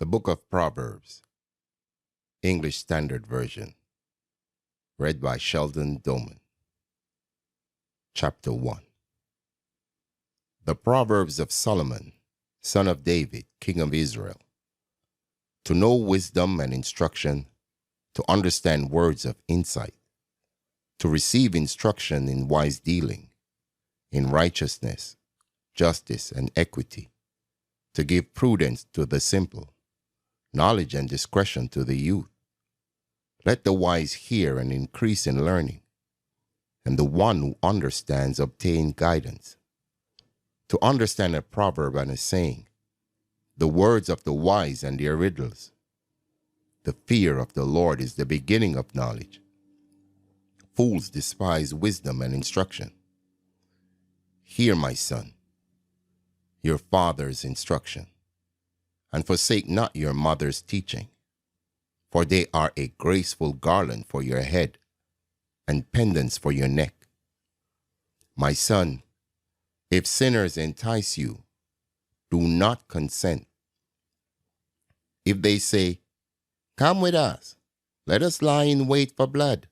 The Book of Proverbs, English Standard Version, read by Sheldon Doman. Chapter 1. The Proverbs of Solomon, son of David, king of Israel. To know wisdom and instruction, to understand words of insight, to receive instruction in wise dealing, in righteousness, justice, and equity, to give prudence to the simple, knowledge and discretion to the youth. Let the wise hear and increase in learning, and the one who understands obtain guidance. To understand a proverb and a saying, the words of the wise and their riddles. The fear of the Lord is the beginning of knowledge. Fools despise wisdom and instruction. Hear, my son, your father's instruction, and forsake not your mother's teaching, for they are a graceful garland for your head and pendants for your neck. My son, if sinners entice you, do not consent. If they say, "Come with us, let us lie in wait for blood.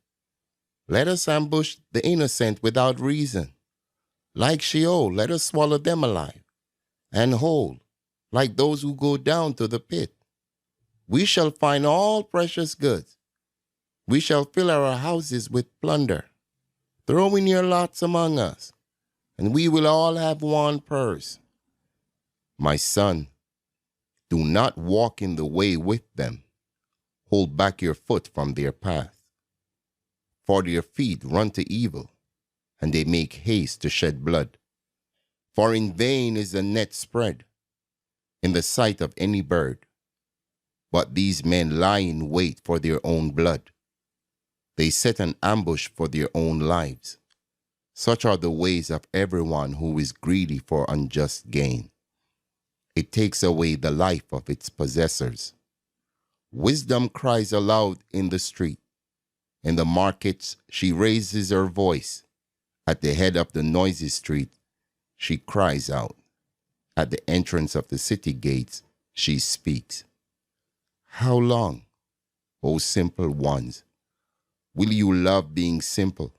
Let us ambush the innocent without reason. Like Sheol, let us swallow them alive, and whole, like those who go down to the pit. We shall find all precious goods. We shall fill our houses with plunder. Throw in your lots among us, and we will all have one purse. My son, do not walk in the way with them. Hold back your foot from their path. For their feet run to evil, and they make haste to shed blood. For in vain is the net spread in the sight of any bird. But these men lie in wait for their own blood. They set an ambush for their own lives. Such are the ways of everyone who is greedy for unjust gain. It takes away the life of its possessors. Wisdom cries aloud in the street. In the markets she raises her voice. At the head of the noisy street she cries out. At the entrance of the city gates she speaks. How long, O simple ones, will you love being simple?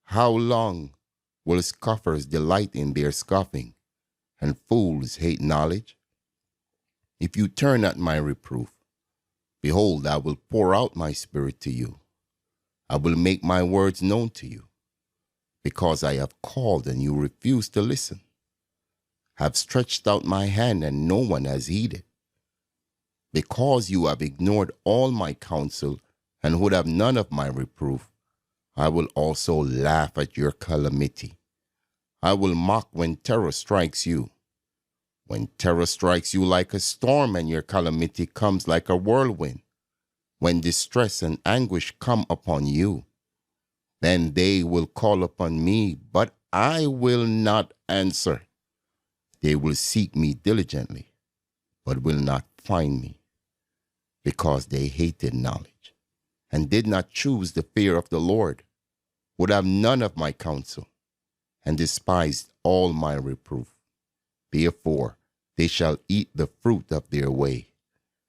How long will scoffers delight in their scoffing, and fools hate knowledge? If you turn at my reproof, behold, I will pour out my spirit to you. I will make my words known to you, because I have called and you refuse to listen. Have stretched out my hand and no one has heeded. Because you have ignored all my counsel and would have none of my reproof, I will also laugh at your calamity. I will mock when terror strikes you. When terror strikes you like a storm and your calamity comes like a whirlwind. When distress and anguish come upon you, then they will call upon me, but I will not answer. They will seek me diligently, but will not find me, because they hated knowledge and did not choose the fear of the Lord, would have none of my counsel, and despised all my reproof. Therefore they shall eat the fruit of their way,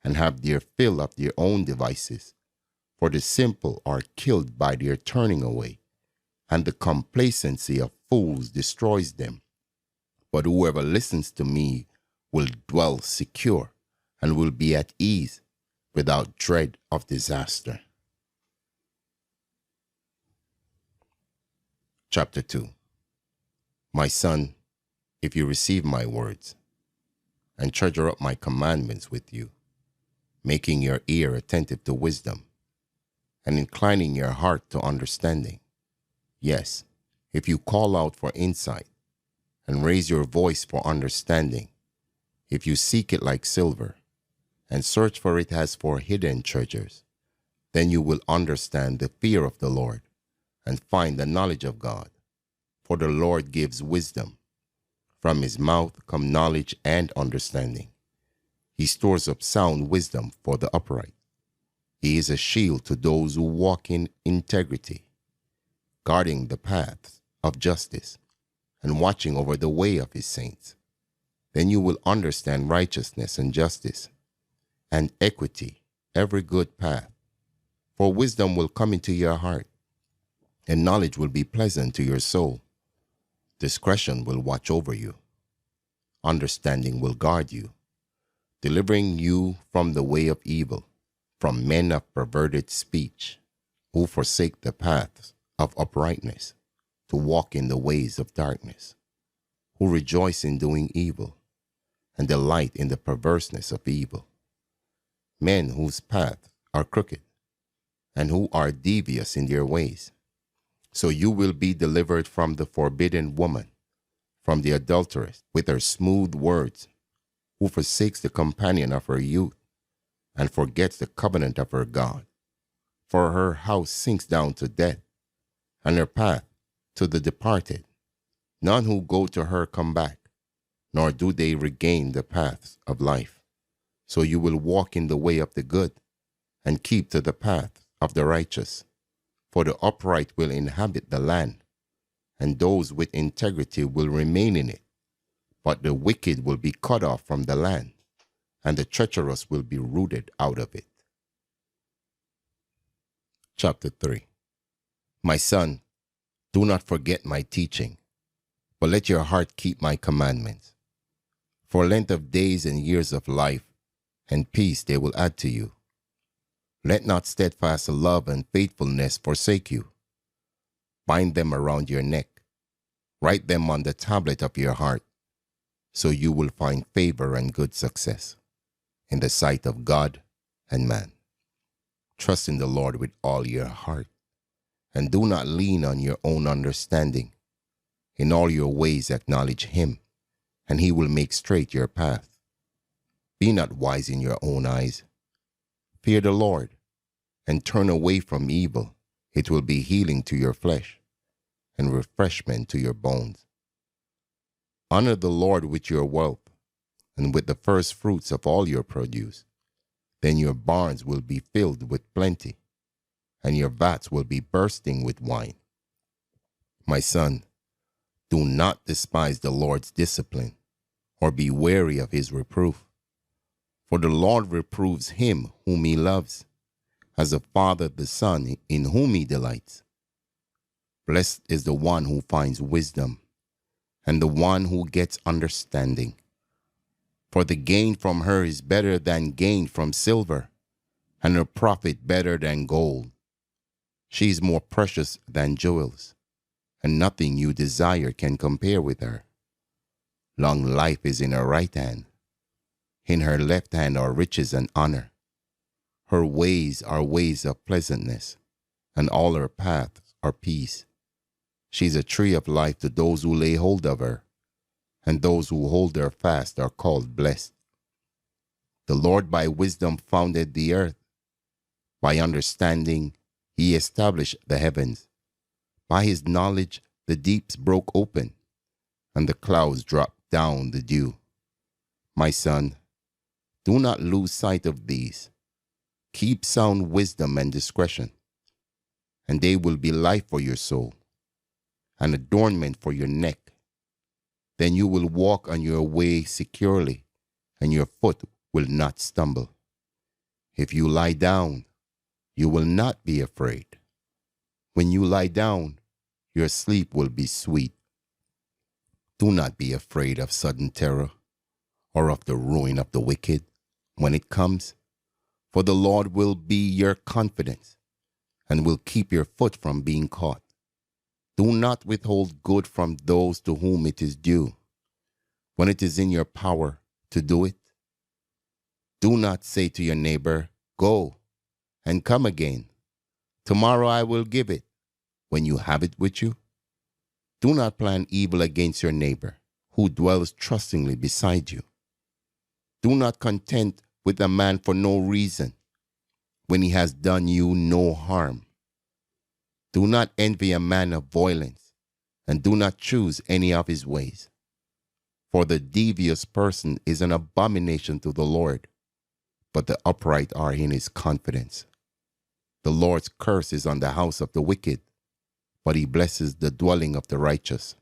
and have their fill of their own devices. For the simple are killed by their turning away, and the complacency of fools destroys them. But whoever listens to me will dwell secure, and will be at ease, without dread of disaster. Chapter 2. My son, if you receive my words, and treasure up my commandments with you, making your ear attentive to wisdom, and inclining your heart to understanding. Yes, if you call out for insight, and raise your voice for understanding, if you seek it like silver, and search for it as for hidden treasures, then you will understand the fear of the Lord, and find the knowledge of God. For the Lord gives wisdom. From his mouth come knowledge and understanding. He stores up sound wisdom for the upright. He is a shield to those who walk in integrity, guarding the paths of justice, and watching over the way of his saints. Then you will understand righteousness and justice, and equity every good path. For wisdom will come into your heart, and knowledge will be pleasant to your soul. Discretion will watch over you. Understanding will guard you, delivering you from the way of evil, from men of perverted speech, who forsake the paths of uprightness, to walk in the ways of darkness, who rejoice in doing evil, and delight in the perverseness of evil. Men whose paths are crooked, and who are devious in their ways. So you will be delivered from the forbidden woman, from the adulteress with her smooth words, who forsakes the companion of her youth, and forgets the covenant of her God. For her house sinks down to death, and her path to the departed. None who go to her come back, nor do they regain the paths of life. So you will walk in the way of the good, and keep to the path of the righteous. For the upright will inhabit the land, and those with integrity will remain in it. But the wicked will be cut off from the land, and the treacherous will be rooted out of it. Chapter 3. My son, do not forget my teaching, but let your heart keep my commandments. For length of days and years of life, and peace they will add to you. Let not steadfast love and faithfulness forsake you. Bind them around your neck. Write them on the tablet of your heart, so you will find favor and good success in the sight of God and man. Trust in the Lord with all your heart, and do not lean on your own understanding. In all your ways acknowledge him, and he will make straight your path. Be not wise in your own eyes. Fear the Lord, and turn away from evil. It will be healing to your flesh, and refreshment to your bones. Honor the Lord with your wealth, and with the first fruits of all your produce. Then your barns will be filled with plenty, and your vats will be bursting with wine. My son, do not despise the Lord's discipline, or be weary of his reproof. For the Lord reproves him whom he loves, as a father the son in whom he delights. Blessed is the one who finds wisdom, and the one who gets understanding. For the gain from her is better than gain from silver, and her profit better than gold. She is more precious than jewels, and nothing you desire can compare with her. Long life is in her right hand. In her left hand are riches and honor. Her ways are ways of pleasantness, and all her paths are peace. She is a tree of life to those who lay hold of her, and those who hold her fast are called blessed. The Lord by wisdom founded the earth. By understanding he established the heavens. By his knowledge the deeps broke open, and the clouds dropped down the dew. My son, do not lose sight of these. Keep sound wisdom and discretion, and they will be life for your soul, an adornment for your neck. Then you will walk on your way securely, and your foot will not stumble. If you lie down, you will not be afraid. When you lie down, your sleep will be sweet. Do not be afraid of sudden terror, or of the ruin of the wicked when it comes, for the Lord will be your confidence, and will keep your foot from being caught. Do not withhold good from those to whom it is due, when it is in your power to do it. Do not say to your neighbor, "Go, and come again. Tomorrow I will give it," when you have it with you. Do not plan evil against your neighbor, who dwells trustingly beside you. Do not contend with a man for no reason, when he has done you no harm. Do not envy a man of violence, and do not choose any of his ways. For the devious person is an abomination to the Lord, but the upright are in his confidence. The Lord's curse is on the house of the wicked, but he blesses the dwelling of the righteous.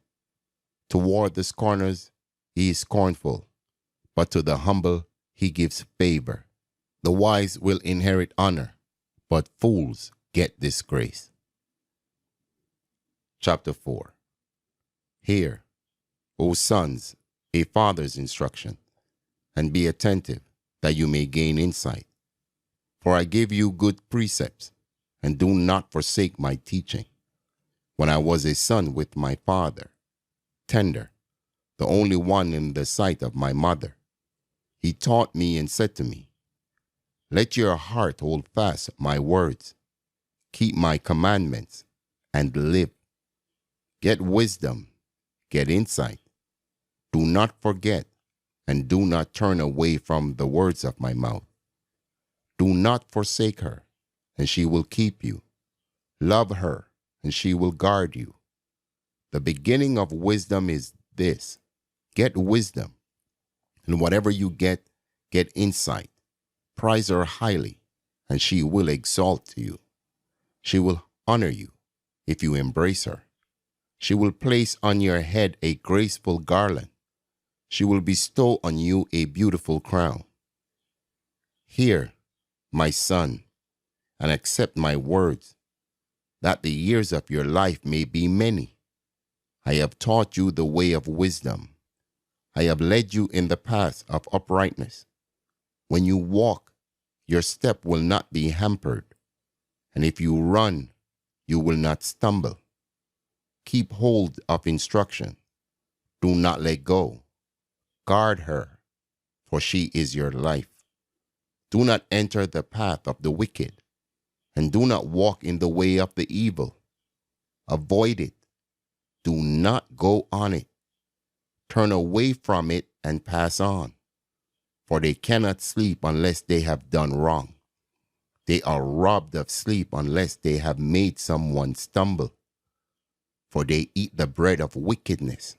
Toward the scorners he is scornful, but to the humble he gives favor. The wise will inherit honor, but fools get disgrace. Chapter 4. Hear, O sons, a father's instruction, and be attentive, that you may gain insight. For I give you good precepts, and do not forsake my teaching. When I was a son with my father, tender, the only one in the sight of my mother, he taught me and said to me, let your heart hold fast my words, keep my commandments, and live. Get wisdom, get insight. Do not forget, and do not turn away from the words of my mouth. Do not forsake her, and she will keep you. Love her, and she will guard you. The beginning of wisdom is this: get wisdom, and whatever you get insight. Prize her highly, and she will exalt you. She will honor you if you embrace her. She will place on your head a graceful garland. She will bestow on you a beautiful crown. Hear, my son, and accept my words, that the years of your life may be many. I have taught you the way of wisdom. I have led you in the path of uprightness. When you walk, your step will not be hampered, and if you run, you will not stumble. Keep hold of instruction. Do not let go. Guard her, for she is your life. Do not enter the path of the wicked, and do not walk in the way of the evil. Avoid it. Do not go on it. Turn away from it and pass on. For they cannot sleep unless they have done wrong. They are robbed of sleep unless they have made someone stumble. For they eat the bread of wickedness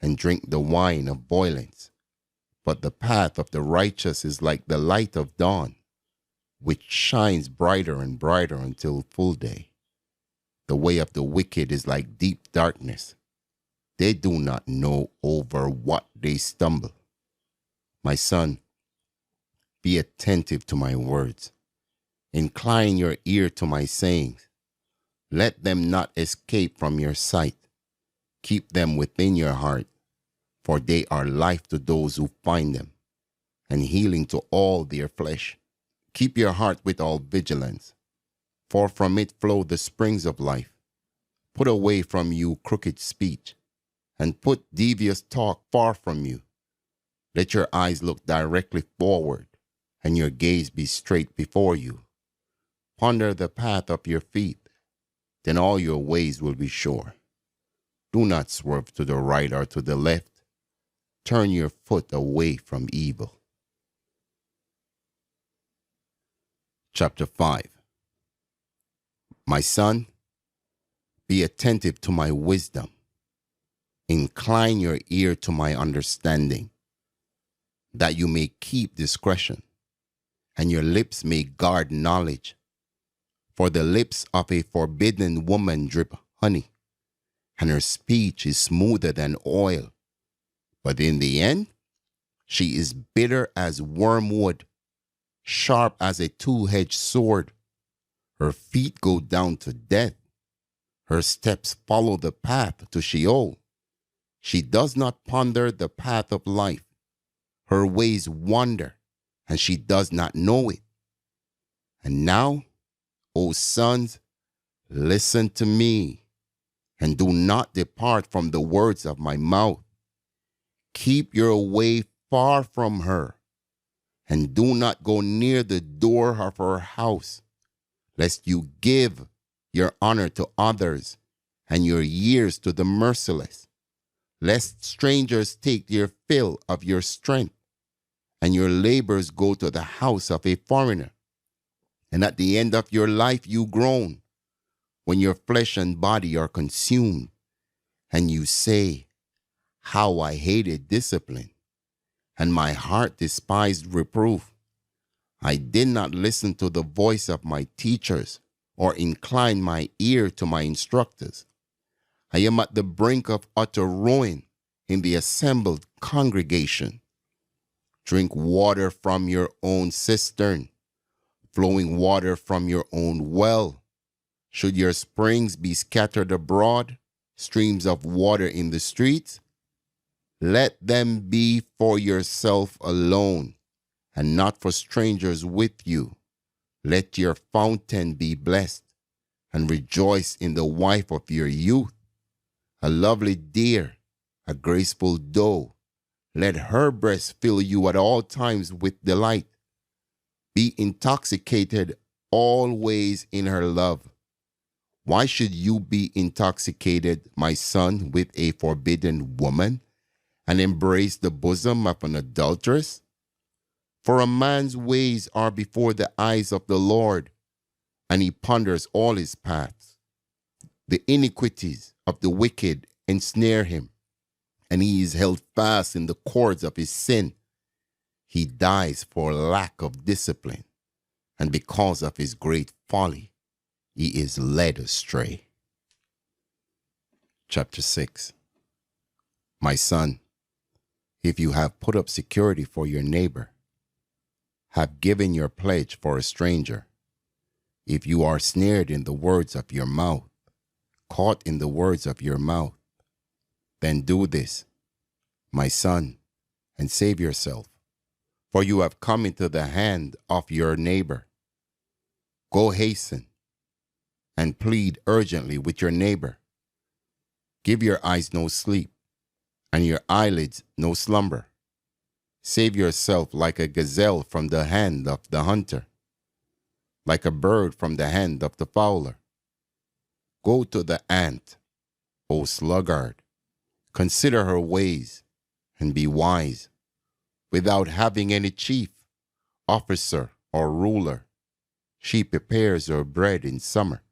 and drink the wine of violence. But the path of the righteous is like the light of dawn, which shines brighter and brighter until full day. The way of the wicked is like deep darkness. They do not know over what they stumble. My son, be attentive to my words. Incline your ear to my sayings. Let them not escape from your sight. Keep them within your heart, for they are life to those who find them, and healing to all their flesh. Keep your heart with all vigilance, for from it flow the springs of life. Put away from you crooked speech, and put devious talk far from you. Let your eyes look directly forward, and your gaze be straight before you. Ponder the path of your feet, then all your ways will be sure. Do not swerve to the right or to the left. Turn your foot away from evil. Chapter 5. My son, be attentive to my wisdom. Incline your ear to my understanding, that you may keep discretion, and your lips may guard knowledge. For the lips of a forbidden woman drip honey, and her speech is smoother than oil. But in the end, she is bitter as wormwood, sharp as a two-edged sword. Her feet go down to death. Her steps follow the path to Sheol. She does not ponder the path of life. Her ways wander, and she does not know it. And now, O sons, listen to me, and do not depart from the words of my mouth. Keep your way far from her, and do not go near the door of her house, lest you give your honor to others and your years to the merciless, lest strangers take your fill of your strength, and your labors go to the house of a foreigner. And at the end of your life you groan, when your flesh and body are consumed, and you say, how I hated discipline, and my heart despised reproof. I did not listen to the voice of my teachers, or incline my ear to my instructors. I am at the brink of utter ruin in the assembled congregation. Drink water from your own cistern, flowing water from your own well. Should your springs be scattered abroad, streams of water in the streets? Let them be for yourself alone, and not for strangers with you. Let your fountain be blessed, and rejoice in the wife of your youth, a lovely deer, a graceful doe. Let her breast fill you at all times with delight. Be intoxicated always in her love. Why should you be intoxicated, my son, with a forbidden woman, and embrace the bosom of an adulteress? For a man's ways are before the eyes of the Lord, and he ponders all his paths. The iniquities of the wicked ensnare him, and he is held fast in the cords of his sin. He dies for lack of discipline, and because of his great folly, he is led astray. Chapter 6. My son, if you have put up security for your neighbor, have given your pledge for a stranger, if you are snared in the words of your mouth, caught in the words of your mouth, then do this, my son, and save yourself, for you have come into the hand of your neighbor. Go hasten and plead urgently with your neighbor. Give your eyes no sleep, and your eyelids no slumber. Save yourself like a gazelle from the hand of the hunter, like a bird from the hand of the fowler. Go to the ant, O sluggard. Consider her ways, and be wise. Without having any chief, officer, or ruler, she prepares her bread in summer,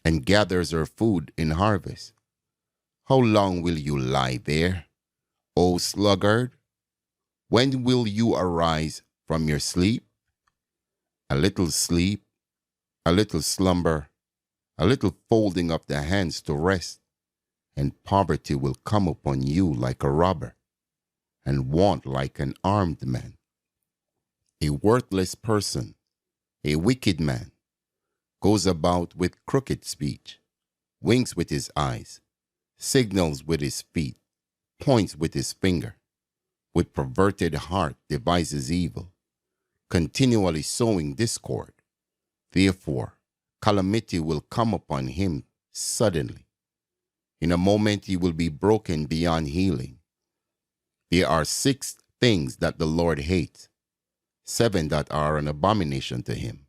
and gathers her food in harvest. How long will you lie there, O sluggard? When will you arise from your sleep? A little sleep, a little slumber, a little folding of the hands to rest, and poverty will come upon you like a robber, and want like an armed man. A worthless person, a wicked man, goes about with crooked speech, winks with his eyes, signals with his feet, points with his finger, with perverted heart devises evil, continually sowing discord. Therefore, calamity will come upon him suddenly. In a moment he will be broken beyond healing. There are 6 things that the Lord hates, 7 that are an abomination to him: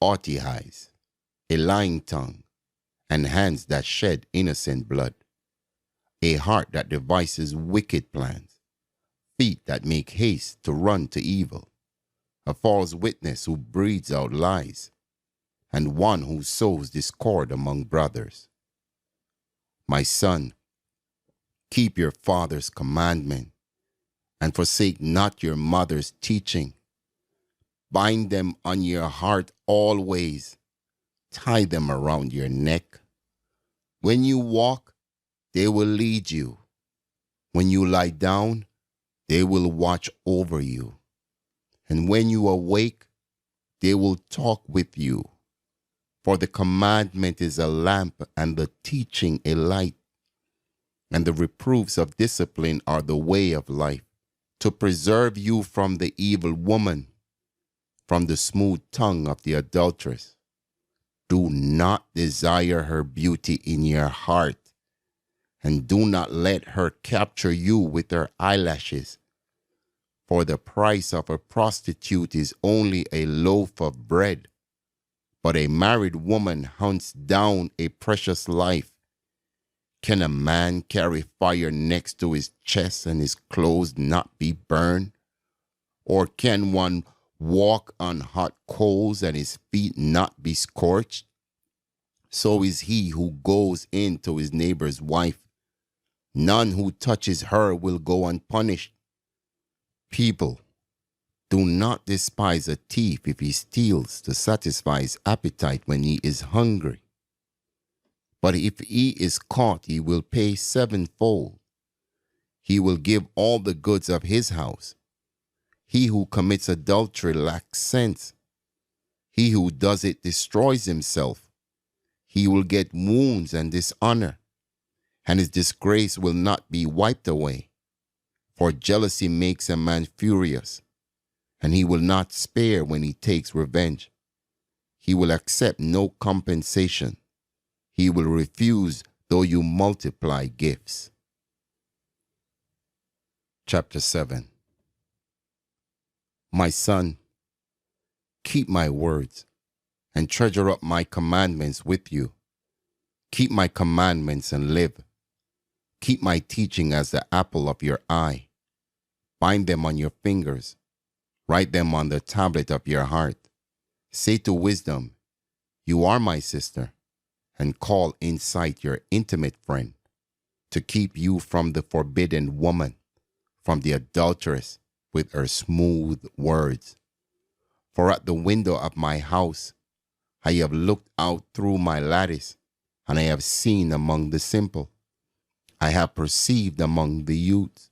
haughty eyes, a lying tongue, and hands that shed innocent blood, a heart that devises wicked plans, feet that make haste to run to evil, a false witness who breathes out lies, and one who sows discord among brothers. My son, keep your father's commandment, and forsake not your mother's teaching. Bind them on your heart always. Tie them around your neck. When you walk, they will lead you. When you lie down, they will watch over you. And when you awake, they will talk with you. For the commandment is a lamp, and the teaching a light. And the reproofs of discipline are the way of life, to preserve you from the evil woman, from the smooth tongue of the adulteress. Do not desire her beauty in your heart, and do not let her capture you with her eyelashes. For the price of a prostitute is only a loaf of bread, but a married woman hunts down a precious life. Can a man carry fire next to his chest and his clothes not be burned? Or can one walk on hot coals and his feet not be scorched? So is he who goes in to his neighbor's wife. None who touches her will go unpunished. People, do not despise a thief if he steals to satisfy his appetite when he is hungry. But if he is caught, he will pay 7-fold. He will give all the goods of his house. He who commits adultery lacks sense. He who does it destroys himself. He will get wounds and dishonor, and his disgrace will not be wiped away. For jealousy makes a man furious, and he will not spare when he takes revenge. He will accept no compensation. He will refuse though you multiply gifts. Chapter 7. My son, keep my words and treasure up my commandments with you. Keep my commandments and live. Keep my teaching as the apple of your eye. Bind them on your fingers. Write them on the tablet of your heart. Say to wisdom, you are my sister, and call insight your intimate friend, to keep you from the forbidden woman, from the adulteress with her smooth words. For at the window of my house I have looked out through my lattice, and I have seen among the simple. I have perceived among the youths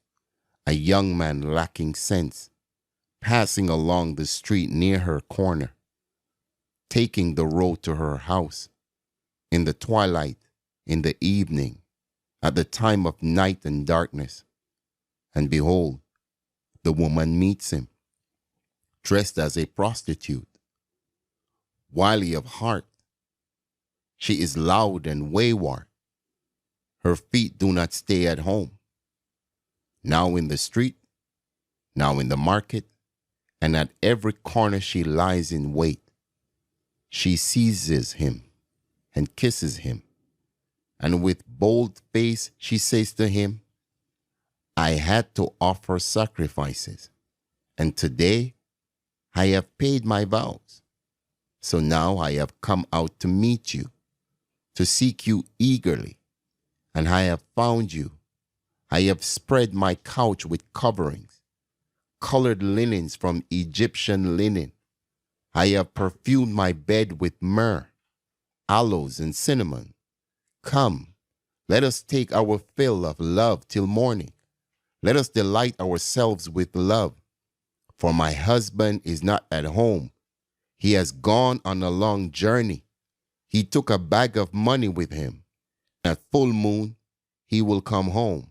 a young man lacking sense, passing along the street near her corner, taking the road to her house, in the twilight, in the evening, at the time of night and darkness. And behold, the woman meets him, dressed as a prostitute, wily of heart. She is loud and wayward. Her feet do not stay at home. Now in the street, now in the market, and at every corner she lies in wait. She seizes him and kisses him, and with bold face she says to him, I had to offer sacrifices, and today I have paid my vows. So now I have come out to meet you, to seek you eagerly, and I have found you. I have spread my couch with coverings, colored linens from Egyptian linen. I have perfumed my bed with myrrh, aloes, and cinnamon. Come, let us take our fill of love till morning. Let us delight ourselves with love. For my husband is not at home. He has gone on a long journey. He took a bag of money with him. At full moon, he will come home.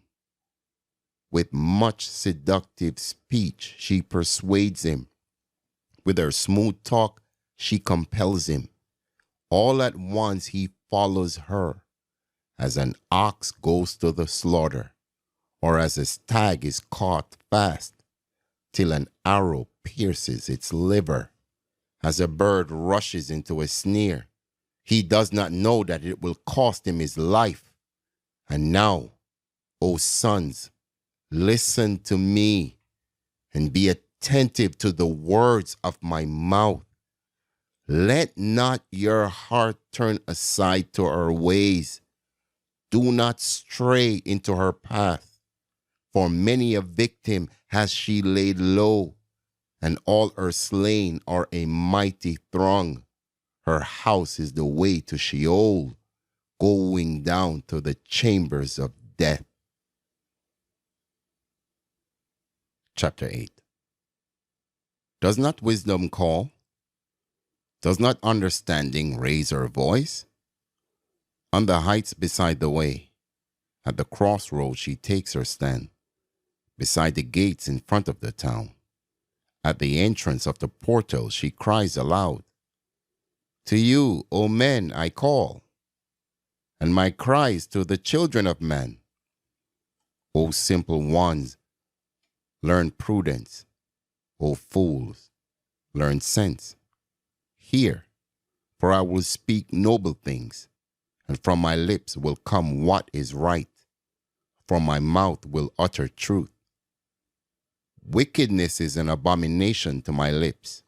With much seductive speech, she persuades him. With her smooth talk, she compels him. All at once he follows her, as an ox goes to the slaughter, or as a stag is caught fast, till an arrow pierces its liver, as a bird rushes into a snare. He does not know that it will cost him his life. And now, O sons, listen to me, and be attentive to the words of my mouth. Let not your heart turn aside to her ways. Do not stray into her path. For many a victim has she laid low, and all her slain are a mighty throng. Her house is the way to Sheol, going down to the chambers of death. Chapter 8. Does not wisdom call? Does not understanding raise her voice? On the heights beside the way, at the crossroads she takes her stand, beside the gates in front of the town. At the entrance of the portal she cries aloud, to you, O men, I call, and my cries to the children of men. O simple ones, learn prudence. O fools, learn sense. Hear, for I will speak noble things, and from my lips will come what is right. From my mouth will utter truth. Wickedness is an abomination to my lips.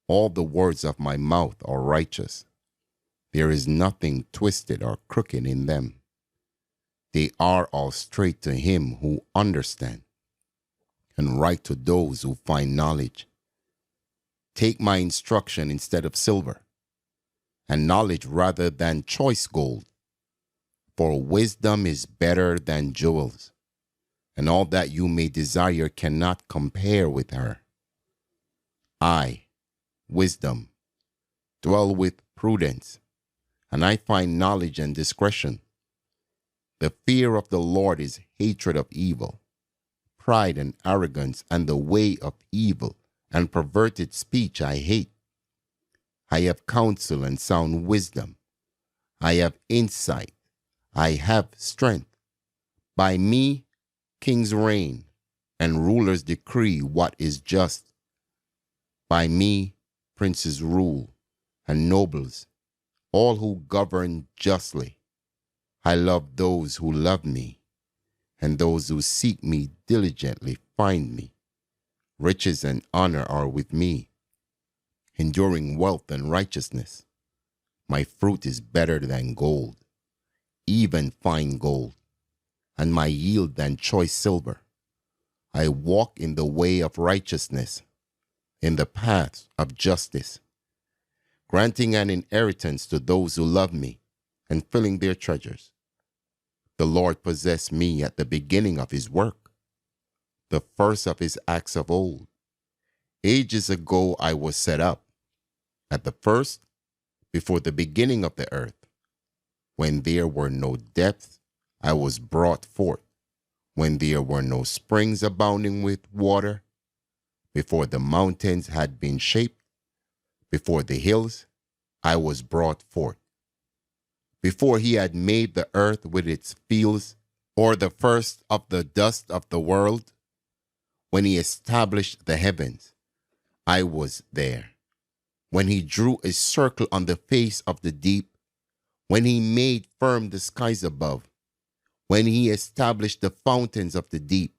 All the words of my mouth are righteous. There is nothing twisted or crooked in them. They are all straight to him who understands, and right to those who find knowledge. Take my instruction instead of silver, and knowledge rather than choice gold. For wisdom is better than jewels, and all that you may desire cannot compare with her. I, wisdom, dwell with prudence, and I find knowledge and discretion. The fear of the Lord is hatred of evil, pride and arrogance and the way of evil and perverted speech I hate. I have counsel and sound wisdom. I have insight. I have strength. By me kings reign, and rulers decree what is just. By me princes rule, and nobles, all who govern justly. I love those who love me, and those who seek me diligently find me. Riches and honor are with me, enduring wealth and righteousness. My fruit is better than gold, even fine gold, and my yield than choice silver. I walk in the way of righteousness, in the paths of justice, granting an inheritance to those who love me and filling their treasures. The Lord possessed me at the beginning of his work, the first of his acts of old. Ages ago I was set up, at the first, before the beginning of the earth. When there were no depths, I was brought forth. When there were no springs abounding with water, before the mountains had been shaped, before the hills, I was brought forth. Before he had made the earth with its fields, or the first of the dust of the world, when he established the heavens, I was there. When he drew a circle on the face of the deep, when he made firm the skies above, when he established the fountains of the deep,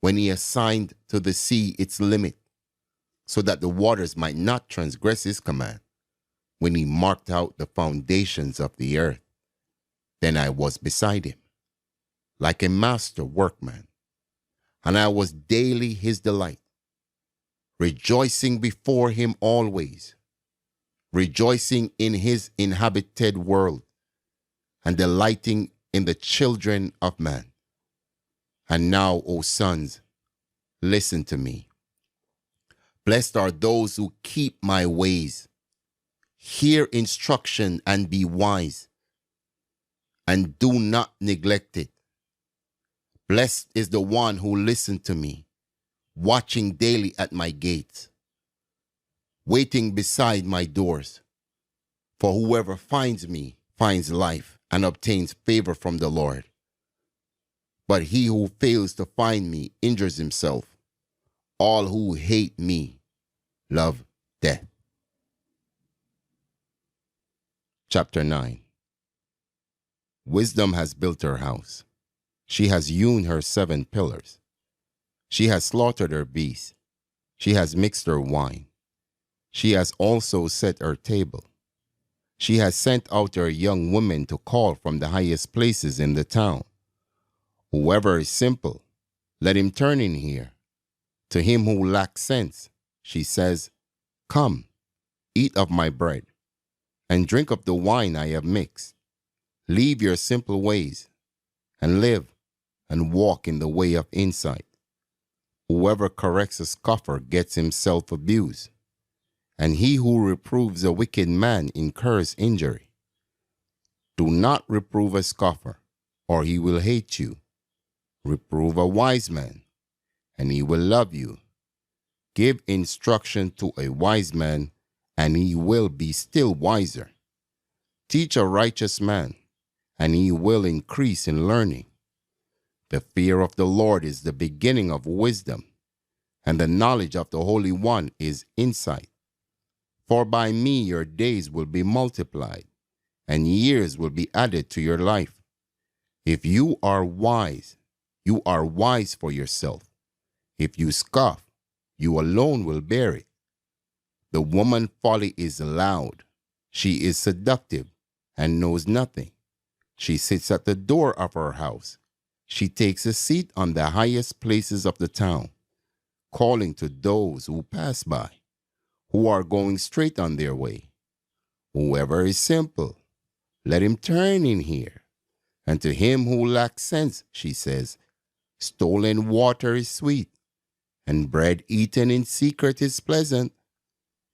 when he assigned to the sea its limit, so that the waters might not transgress his command, when he marked out the foundations of the earth. Then I was beside him, like a master workman, and I was daily his delight, rejoicing before him always, rejoicing in his inhabited world, and delighting in the children of man. And now, O sons, listen to me. Blessed are those who keep my ways. Hear instruction and be wise, and do not neglect it. Blessed is the one who listens to me, watching daily at my gates, waiting beside my doors. For whoever finds me finds life and obtains favor from the Lord. But he who fails to find me injures himself. All who hate me love death. Chapter 9. Wisdom has built her house. She has hewn her 7 pillars. She has slaughtered her beasts. She has mixed her wine. She has also set her table. She has sent out her young women to call from the highest places in the town. Whoever is simple, let him turn in here. To him who lacks sense, she says, come, eat of my bread, and drink of the wine I have mixed. Leave your simple ways, and live, and walk in the way of insight. Whoever corrects a scoffer gets himself abused, and he who reproves a wicked man incurs injury. Do not reprove a scoffer, or he will hate you. Reprove a wise man, and he will love you. Give instruction to a wise man, and he will be still wiser. Teach a righteous man, and he will increase in learning. The fear of the Lord is the beginning of wisdom, and the knowledge of the Holy One is insight. For by me your days will be multiplied, and years will be added to your life. If you are wise for yourself. If you scoff, you alone will bear it. The woman folly is loud. She is seductive and knows nothing. She sits at the door of her house. She takes a seat on the highest places of the town, calling to those who pass by, who are going straight on their way. Whoever is simple, let him turn in here. And to him who lacks sense, she says, stolen water is sweet, and bread eaten in secret is pleasant.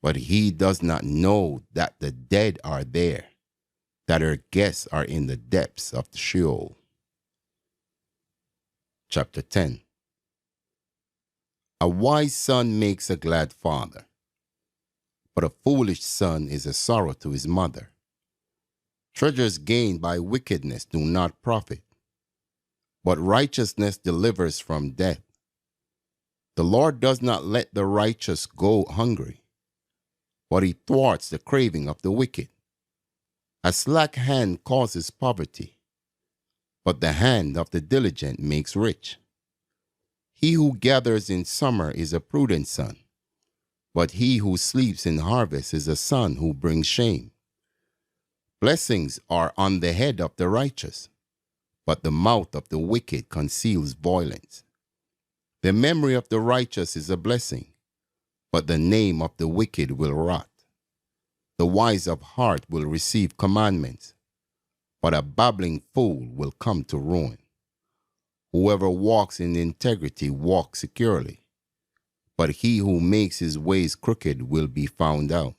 but he does not know that the dead are there, that her guests are in the depths of the Sheol. Chapter 10. A wise son makes a glad father, but a foolish son is a sorrow to his mother. Treasures gained by wickedness do not profit, but righteousness delivers from death. The Lord does not let the righteous go hungry, but he thwarts the craving of the wicked. A slack hand causes poverty, but the hand of the diligent makes rich. He who gathers in summer is a prudent son, but he who sleeps in harvest is a son who brings shame. Blessings are on the head of the righteous, but the mouth of the wicked conceals violence. The memory of the righteous is a blessing, but the name of the wicked will rot. The wise of heart will receive commandments, but a babbling fool will come to ruin. Whoever walks in integrity walks securely, but he who makes his ways crooked will be found out.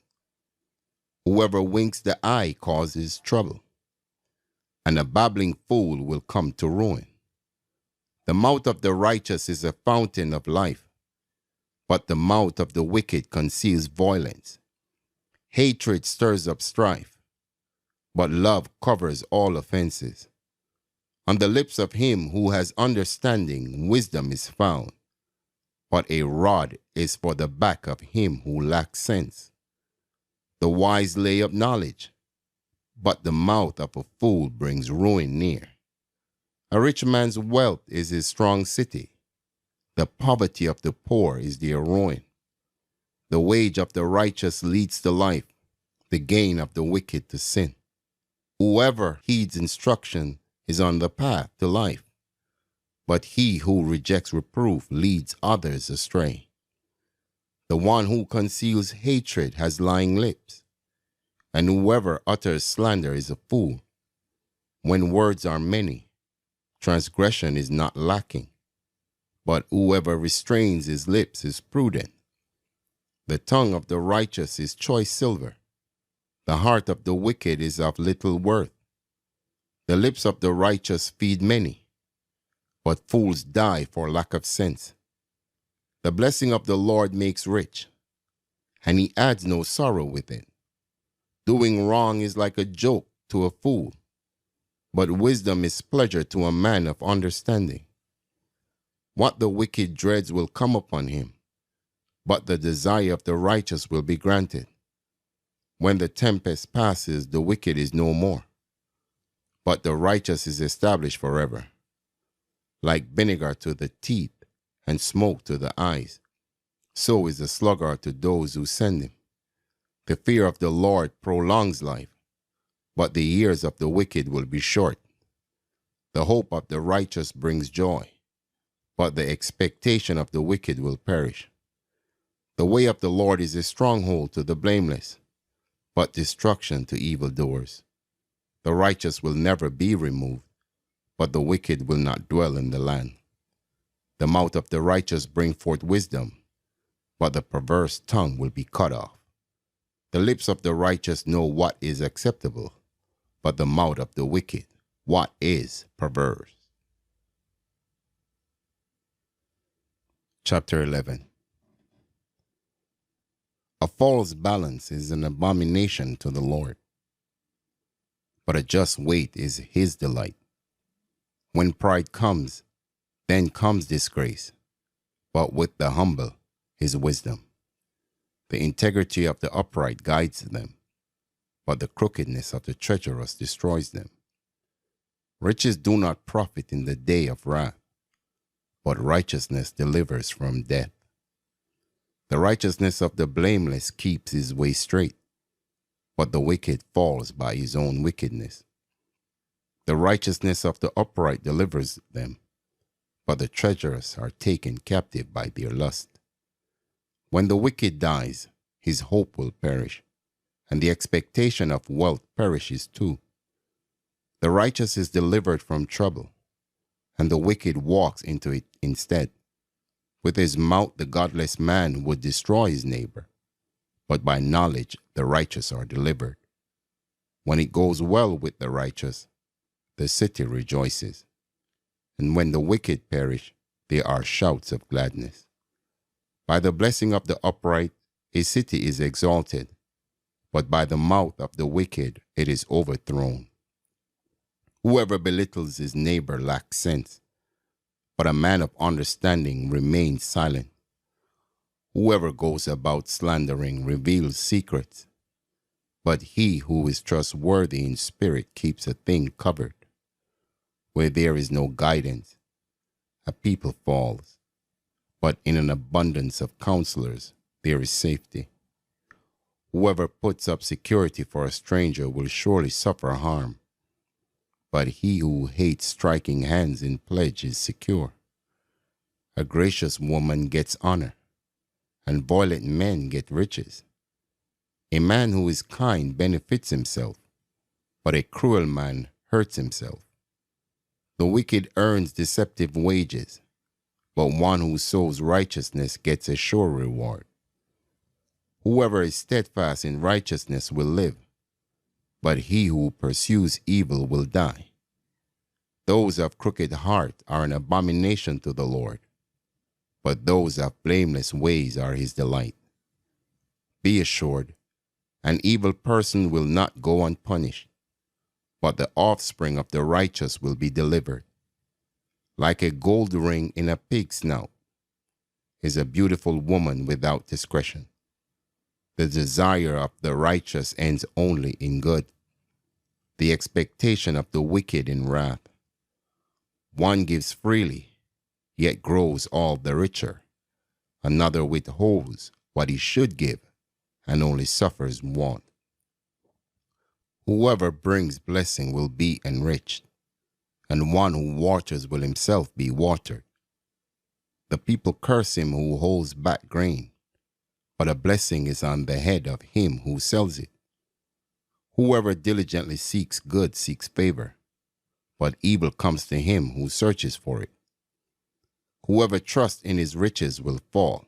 Whoever winks the eye causes trouble, and a babbling fool will come to ruin. The mouth of the righteous is a fountain of life, but the mouth of the wicked conceals violence. Hatred stirs up strife, but love covers all offenses. On the lips of him who has understanding, wisdom is found, but a rod is for the back of him who lacks sense. The wise lay up knowledge, but the mouth of a fool brings ruin near. A rich man's wealth is his strong city. The poverty of the poor is their ruin. The wage of the righteous leads to life, the gain of the wicked to sin. Whoever heeds instruction is on the path to life, but he who rejects reproof leads others astray. The one who conceals hatred has lying lips, and whoever utters slander is a fool. When words are many, transgression is not lacking, but whoever restrains his lips is prudent. The tongue of the righteous is choice silver. The heart of the wicked is of little worth. The lips of the righteous feed many, but fools die for lack of sense. The blessing of the Lord makes rich, and he adds no sorrow with it. Doing wrong is like a joke to a fool, but wisdom is pleasure to a man of understanding. What the wicked dreads will come upon him, but the desire of the righteous will be granted. When the tempest passes, the wicked is no more, but the righteous is established forever. Like vinegar to the teeth and smoke to the eyes, so is the sluggard to those who send him. The fear of the Lord prolongs life, but the years of the wicked will be short. The hope of the righteous brings joy, but the expectation of the wicked will perish. The way of the Lord is a stronghold to the blameless, but destruction to evildoers. The righteous will never be removed, but the wicked will not dwell in the land. The mouth of the righteous brings forth wisdom, but the perverse tongue will be cut off. The lips of the righteous know what is acceptable, but the mouth of the wicked, what is perverse. Chapter 11. A false balance is an abomination to the Lord, but a just weight is his delight. When pride comes, then comes disgrace, but with the humble is wisdom. The integrity of the upright guides them, but the crookedness of the treacherous destroys them. Riches do not profit in the day of wrath, but righteousness delivers from death. The righteousness of the blameless keeps his way straight, but the wicked falls by his own wickedness. The righteousness of the upright delivers them, but the treacherous are taken captive by their lust. When the wicked dies, his hope will perish, and the expectation of wealth perishes too. The righteous is delivered from trouble, and the wicked walks into it instead. With his mouth the godless man would destroy his neighbor, but by knowledge the righteous are delivered. When it goes well with the righteous, the city rejoices. And when the wicked perish, there are shouts of gladness. By the blessing of the upright, a city is exalted, but by the mouth of the wicked it is overthrown. Whoever belittles his neighbor lacks sense, but a man of understanding remains silent. Whoever goes about slandering reveals secrets, but he who is trustworthy in spirit keeps a thing covered. Where there is no guidance, a people falls, but in an abundance of counselors there is safety. Whoever puts up security for a stranger will surely suffer harm, but he who hates striking hands in pledge is secure. A gracious woman gets honor, and violent men get riches. A man who is kind benefits himself, but a cruel man hurts himself. The wicked earns deceptive wages, but one who sows righteousness gets a sure reward. Whoever is steadfast in righteousness will live, but he who pursues evil will die. Those of crooked heart are an abomination to the Lord, but those of blameless ways are his delight. Be assured, an evil person will not go unpunished, but the offspring of the righteous will be delivered. Like a gold ring in a pig's snout is a beautiful woman without discretion. The desire of the righteous ends only in good, the expectation of the wicked in wrath. One gives freely, yet grows all the richer. Another withholds what he should give, and only suffers want. Whoever brings blessing will be enriched, and one who waters will himself be watered. The people curse him who holds back grain, but a blessing is on the head of him who sells it. Whoever diligently seeks good seeks favor, but evil comes to him who searches for it. Whoever trusts in his riches will fall,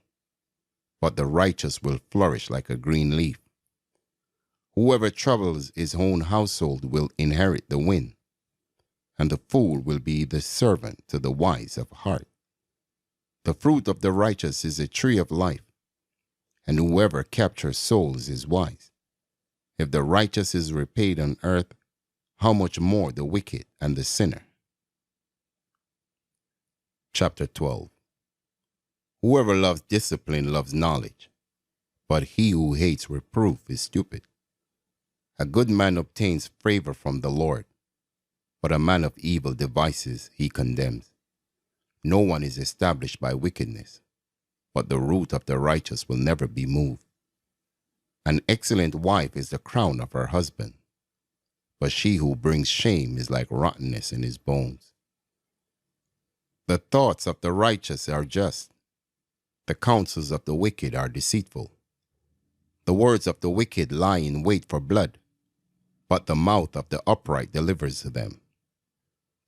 but the righteous will flourish like a green leaf. Whoever troubles his own household will inherit the wind, and the fool will be the servant to the wise of heart. The fruit of the righteous is a tree of life, and whoever captures souls is wise. If the righteous is repaid on earth, how much more the wicked and the sinner? Chapter 12. Whoever loves discipline loves knowledge, but he who hates reproof is stupid. A good man obtains favor from the Lord, but a man of evil devices he condemns. No one is established by wickedness, but the root of the righteous will never be moved. An excellent wife is the crown of her husband, but she who brings shame is like rottenness in his bones. The thoughts of the righteous are just. The counsels of the wicked are deceitful. The words of the wicked lie in wait for blood, but the mouth of the upright delivers them.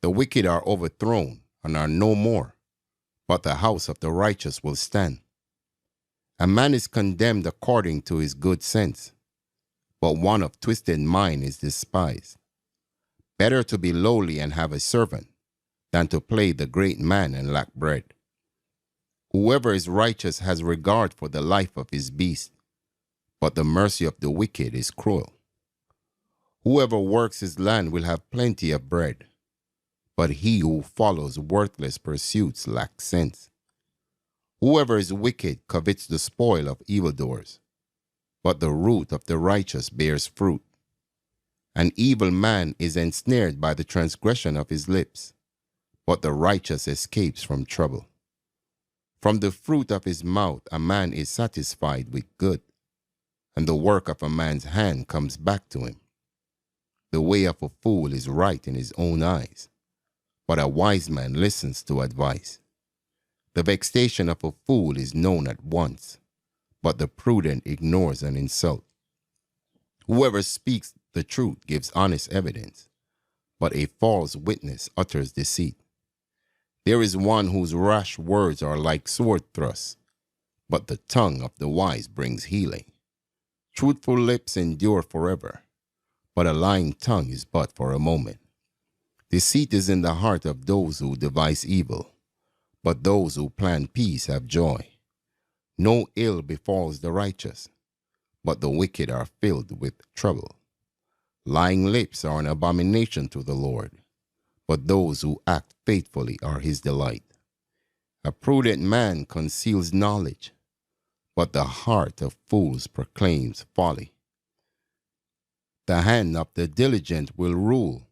The wicked are overthrown and are no more, but the house of the righteous will stand. A man is condemned according to his good sense, but one of twisted mind is despised. Better to be lowly and have a servant than to play the great man and lack bread. Whoever is righteous has regard for the life of his beast, but the mercy of the wicked is cruel. Whoever works his land will have plenty of bread, but he who follows worthless pursuits lacks sense. Whoever is wicked covets the spoil of evildoers, but the root of the righteous bears fruit. An evil man is ensnared by the transgression of his lips, but the righteous escapes from trouble. From the fruit of his mouth a man is satisfied with good, and the work of a man's hand comes back to him. The way of a fool is right in his own eyes, but a wise man listens to advice. The vexation of a fool is known at once, but the prudent ignores an insult. Whoever speaks the truth gives honest evidence, but a false witness utters deceit. There is one whose rash words are like sword thrusts, but the tongue of the wise brings healing. Truthful lips endure forever, but a lying tongue is but for a moment. Deceit is in the heart of those who devise evil, but those who plan peace have joy. No ill befalls the righteous, but the wicked are filled with trouble. Lying lips are an abomination to the Lord, but those who act faithfully are his delight. A prudent man conceals knowledge, but the heart of fools proclaims folly. The hand of the diligent will rule,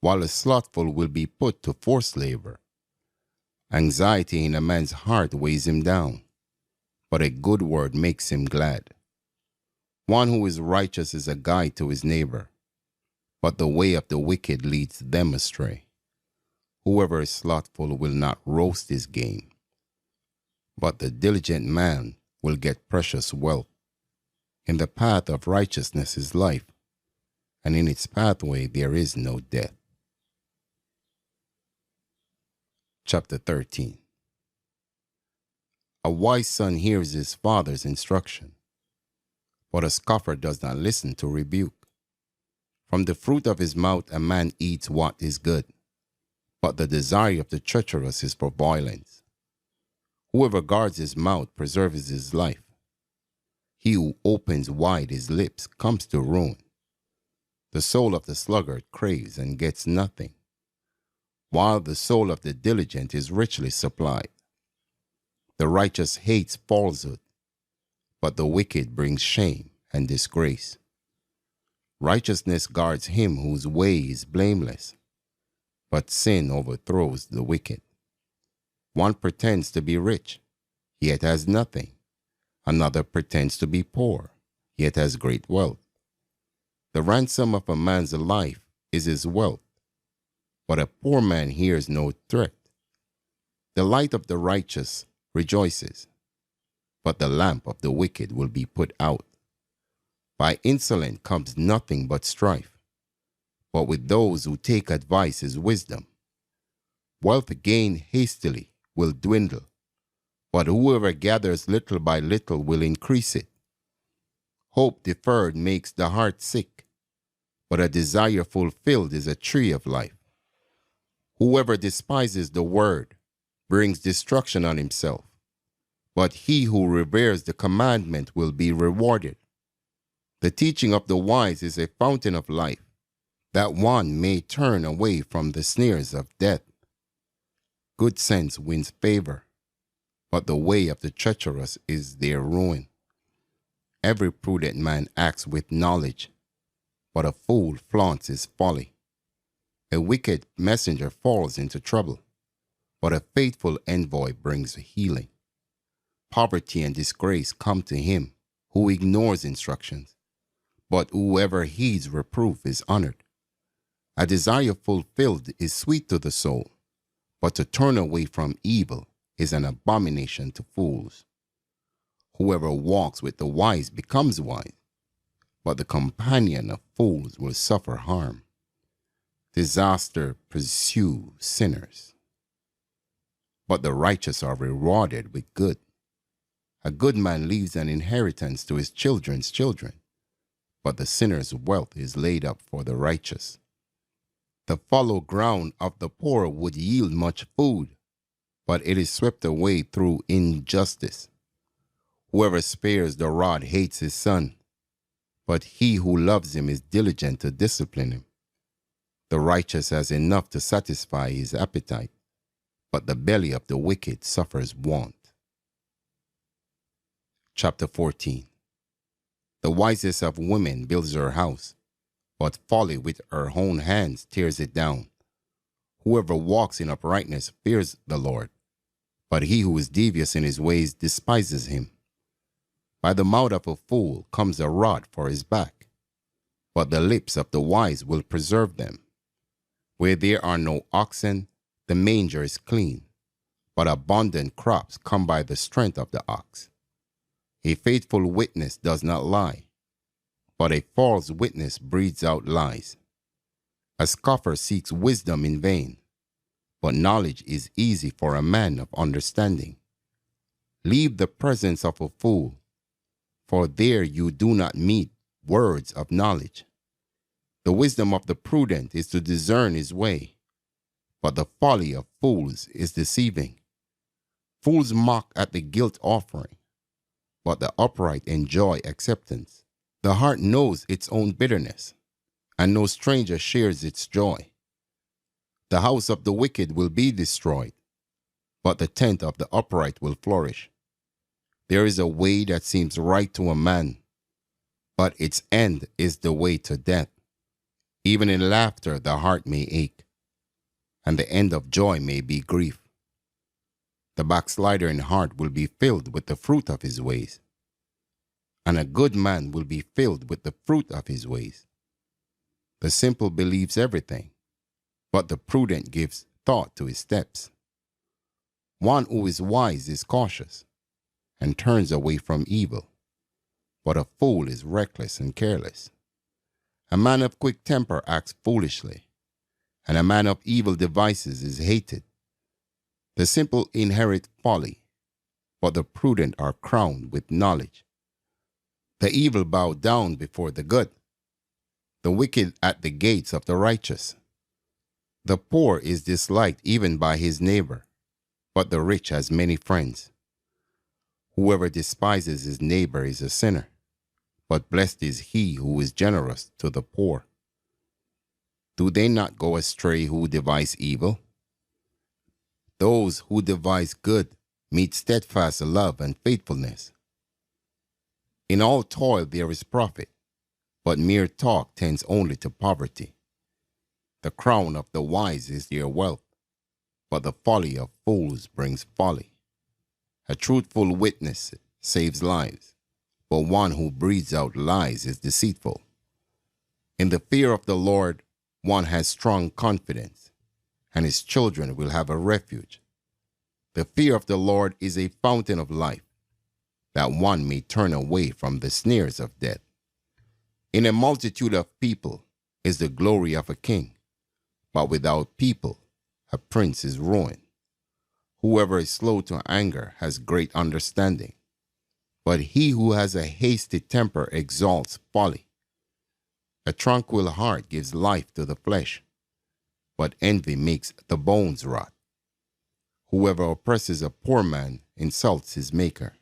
while the slothful will be put to forced labor. Anxiety in a man's heart weighs him down, but a good word makes him glad. One who is righteous is a guide to his neighbor, but the way of the wicked leads them astray. Whoever is slothful will not roast his game, but the diligent man will get precious wealth. In the path of righteousness is life, and in its pathway there is no death. Chapter 13. A wise son hears his father's instruction, but a scoffer does not listen to rebuke. From the fruit of his mouth a man eats what is good, but the desire of the treacherous is for violence. Whoever guards his mouth preserves his life. He who opens wide his lips comes to ruin. The soul of the sluggard craves and gets nothing, while the soul of the diligent is richly supplied. The righteous hates falsehood, but the wicked brings shame and disgrace. Righteousness guards him whose way is blameless, but sin overthrows the wicked. One pretends to be rich, yet has nothing. Another pretends to be poor, yet has great wealth. The ransom of a man's life is his wealth, but a poor man hears no threat. The light of the righteous rejoices, but the lamp of the wicked will be put out. By insolence comes nothing but strife, but with those who take advice is wisdom. Wealth gained hastily will dwindle, but whoever gathers little by little will increase it. Hope deferred makes the heart sick, but a desire fulfilled is a tree of life. Whoever despises the word brings destruction on himself, but he who reveres the commandment will be rewarded. The teaching of the wise is a fountain of life, that one may turn away from the snares of death. Good sense wins favor, but the way of the treacherous is their ruin. Every prudent man acts with knowledge, but a fool flaunts his folly. A wicked messenger falls into trouble, but a faithful envoy brings healing. Poverty and disgrace come to him who ignores instructions, but whoever heeds reproof is honored. A desire fulfilled is sweet to the soul, but to turn away from evil is an abomination to fools. Whoever walks with the wise becomes wise, but the companion of fools will suffer harm. Disaster pursues sinners, but the righteous are rewarded with good. A good man leaves an inheritance to his children's children, but the sinner's wealth is laid up for the righteous. The fallow ground of the poor would yield much food, but it is swept away through injustice. Whoever spares the rod hates his son, but he who loves him is diligent to discipline him. The righteous has enough to satisfy his appetite, but the belly of the wicked suffers want. Chapter 14. The wisest of women builds her house, but folly with her own hands tears it down. Whoever walks in uprightness fears the Lord, but he who is devious in his ways despises him. By the mouth of a fool comes a rod for his back, but the lips of the wise will preserve them. Where there are no oxen, the manger is clean, but abundant crops come by the strength of the ox. A faithful witness does not lie, but a false witness breathes out lies. A scoffer seeks wisdom in vain, but knowledge is easy for a man of understanding. Leave the presence of a fool, for there you do not meet words of knowledge. The wisdom of the prudent is to discern his way, but the folly of fools is deceiving. Fools mock at the guilt offering, but the upright enjoy acceptance. The heart knows its own bitterness, and no stranger shares its joy. The house of the wicked will be destroyed, but the tent of the upright will flourish. There is a way that seems right to a man, but its end is the way to death. Even in laughter the heart may ache, and the end of joy may be grief. The backslider in heart will be filled with the fruit of his ways, and a good man will be filled with the fruit of his ways. The simple believes everything, but the prudent gives thought to his steps. One who is wise is cautious, and turns away from evil, but a fool is reckless and careless. A man of quick temper acts foolishly, and a man of evil devices is hated. The simple inherit folly, but the prudent are crowned with knowledge. The evil bow down before the good, the wicked at the gates of the righteous. The poor is disliked even by his neighbor, but the rich has many friends. Whoever despises his neighbor is a sinner, but blessed is he who is generous to the poor. Do they not go astray who devise evil? Those who devise good meet steadfast love and faithfulness. In all toil there is profit, but mere talk tends only to poverty. The crown of the wise is their wealth, but the folly of fools brings folly. A truthful witness saves lives, but one who breathes out lies is deceitful. In the fear of the Lord, one has strong confidence, and his children will have a refuge. The fear of the Lord is a fountain of life, that one may turn away from the snares of death. In a multitude of people is the glory of a king, but without people a prince is ruined. Whoever is slow to anger has great understanding, but he who has a hasty temper exalts folly. A tranquil heart gives life to the flesh, but envy makes the bones rot. Whoever oppresses a poor man insults his maker,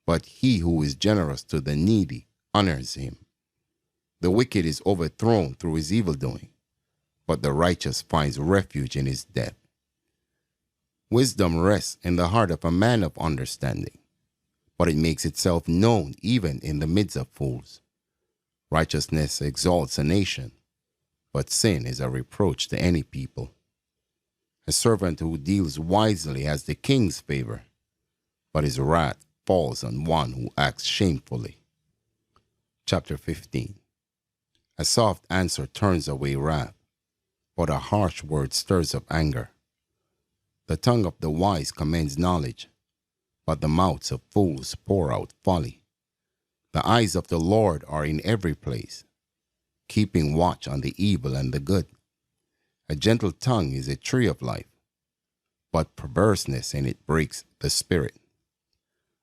but he who is generous to the needy honors him. The wicked is overthrown through his evildoing, but the righteous finds refuge in his death. Wisdom rests in the heart of a man of understanding, but it makes itself known even in the midst of fools. Righteousness exalts a nation, but sin is a reproach to any people. A servant who deals wisely has the king's favor, but his wrath falls on one who acts shamefully. Chapter 15. A soft answer turns away wrath, but a harsh word stirs up anger. The tongue of the wise commends knowledge, but the mouths of fools pour out folly. The eyes of the Lord are in every place, keeping watch on the evil and the good. A gentle tongue is a tree of life, but perverseness in it breaks the spirit.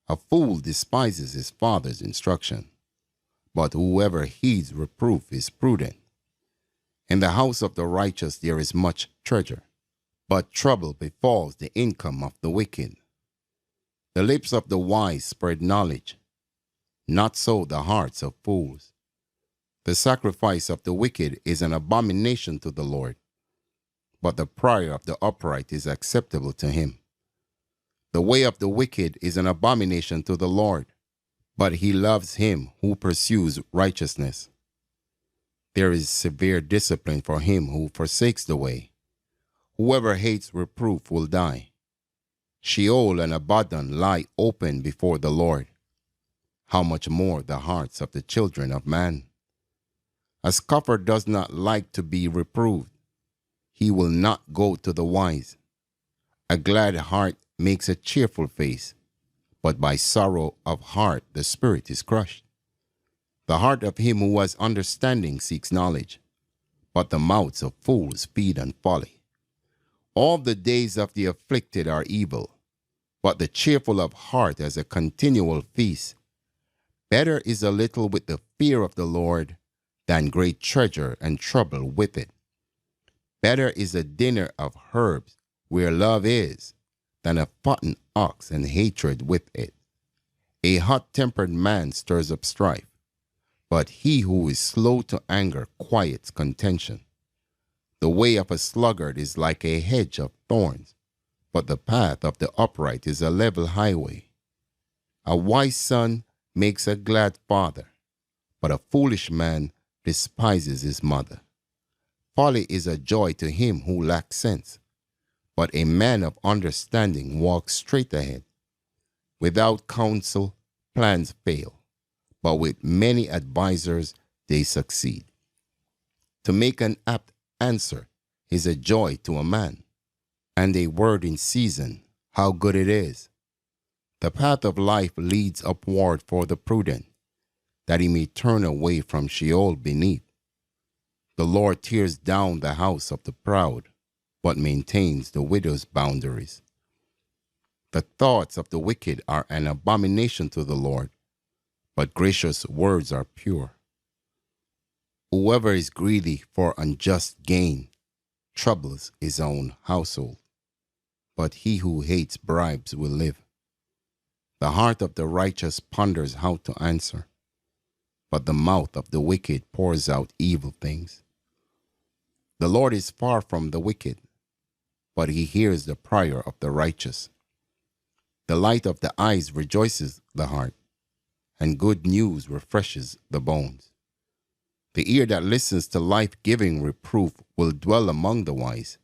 A fool despises his father's instruction, but whoever heeds reproof is prudent. In the house of the righteous there is much treasure, but trouble befalls the income of the wicked. The lips of the wise spread knowledge, not so the hearts of fools. The sacrifice of the wicked is an abomination to the Lord, but the prayer of the upright is acceptable to him. The way of the wicked is an abomination to the Lord, but he loves him who pursues righteousness. There is severe discipline for him who forsakes the way. Whoever hates reproof will die. Sheol and Abaddon lie open before the Lord. How much more the hearts of the children of man? A scoffer does not like to be reproved. He will not go to the wise. A glad heart makes a cheerful face, but by sorrow of heart the spirit is crushed. The heart of him who has understanding seeks knowledge, but the mouths of fools feed on folly. All the days of the afflicted are evil, but the cheerful of heart has a continual feast. Better is a little with the fear of the Lord than great treasure and trouble with it. Better is a dinner of herbs where love is than a fattened ox and hatred with it. A hot-tempered man stirs up strife, but he who is slow to anger quiets contention. The way of a sluggard is like a hedge of thorns, but the path of the upright is a level highway. A wise son makes a glad father, but a foolish man despises his mother. Folly is a joy to him who lacks sense, but a man of understanding walks straight ahead. Without counsel, plans fail, but with many advisers, they succeed. To make an apt answer is a joy to a man, and a word in season, how good it is. The path of life leads upward for the prudent, that he may turn away from Sheol beneath. The Lord tears down the house of the proud, but maintains the widow's boundaries. The thoughts of the wicked are an abomination to the Lord, but gracious words are pure. Whoever is greedy for unjust gain troubles his own household, but he who hates bribes will live. The heart of the righteous ponders how to answer, but the mouth of the wicked pours out evil things. The Lord is far from the wicked, but he hears the prayer of the righteous. The light of the eyes rejoices the heart, and good news refreshes the bones. The ear that listens to life-giving reproof will dwell among the wise.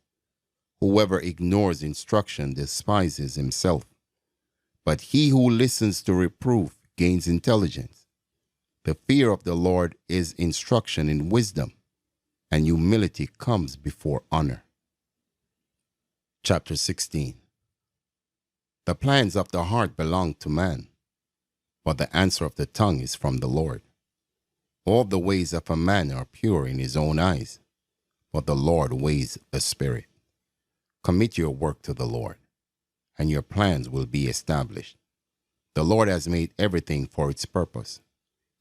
Whoever ignores instruction despises himself, but he who listens to reproof gains intelligence. The fear of the Lord is instruction in wisdom, and humility comes before honor. Chapter 16. The plans of the heart belong to man, but the answer of the tongue is from the Lord. All the ways of a man are pure in his own eyes, but the Lord weighs the spirit. Commit your work to the Lord, and your plans will be established. The Lord has made everything for its purpose,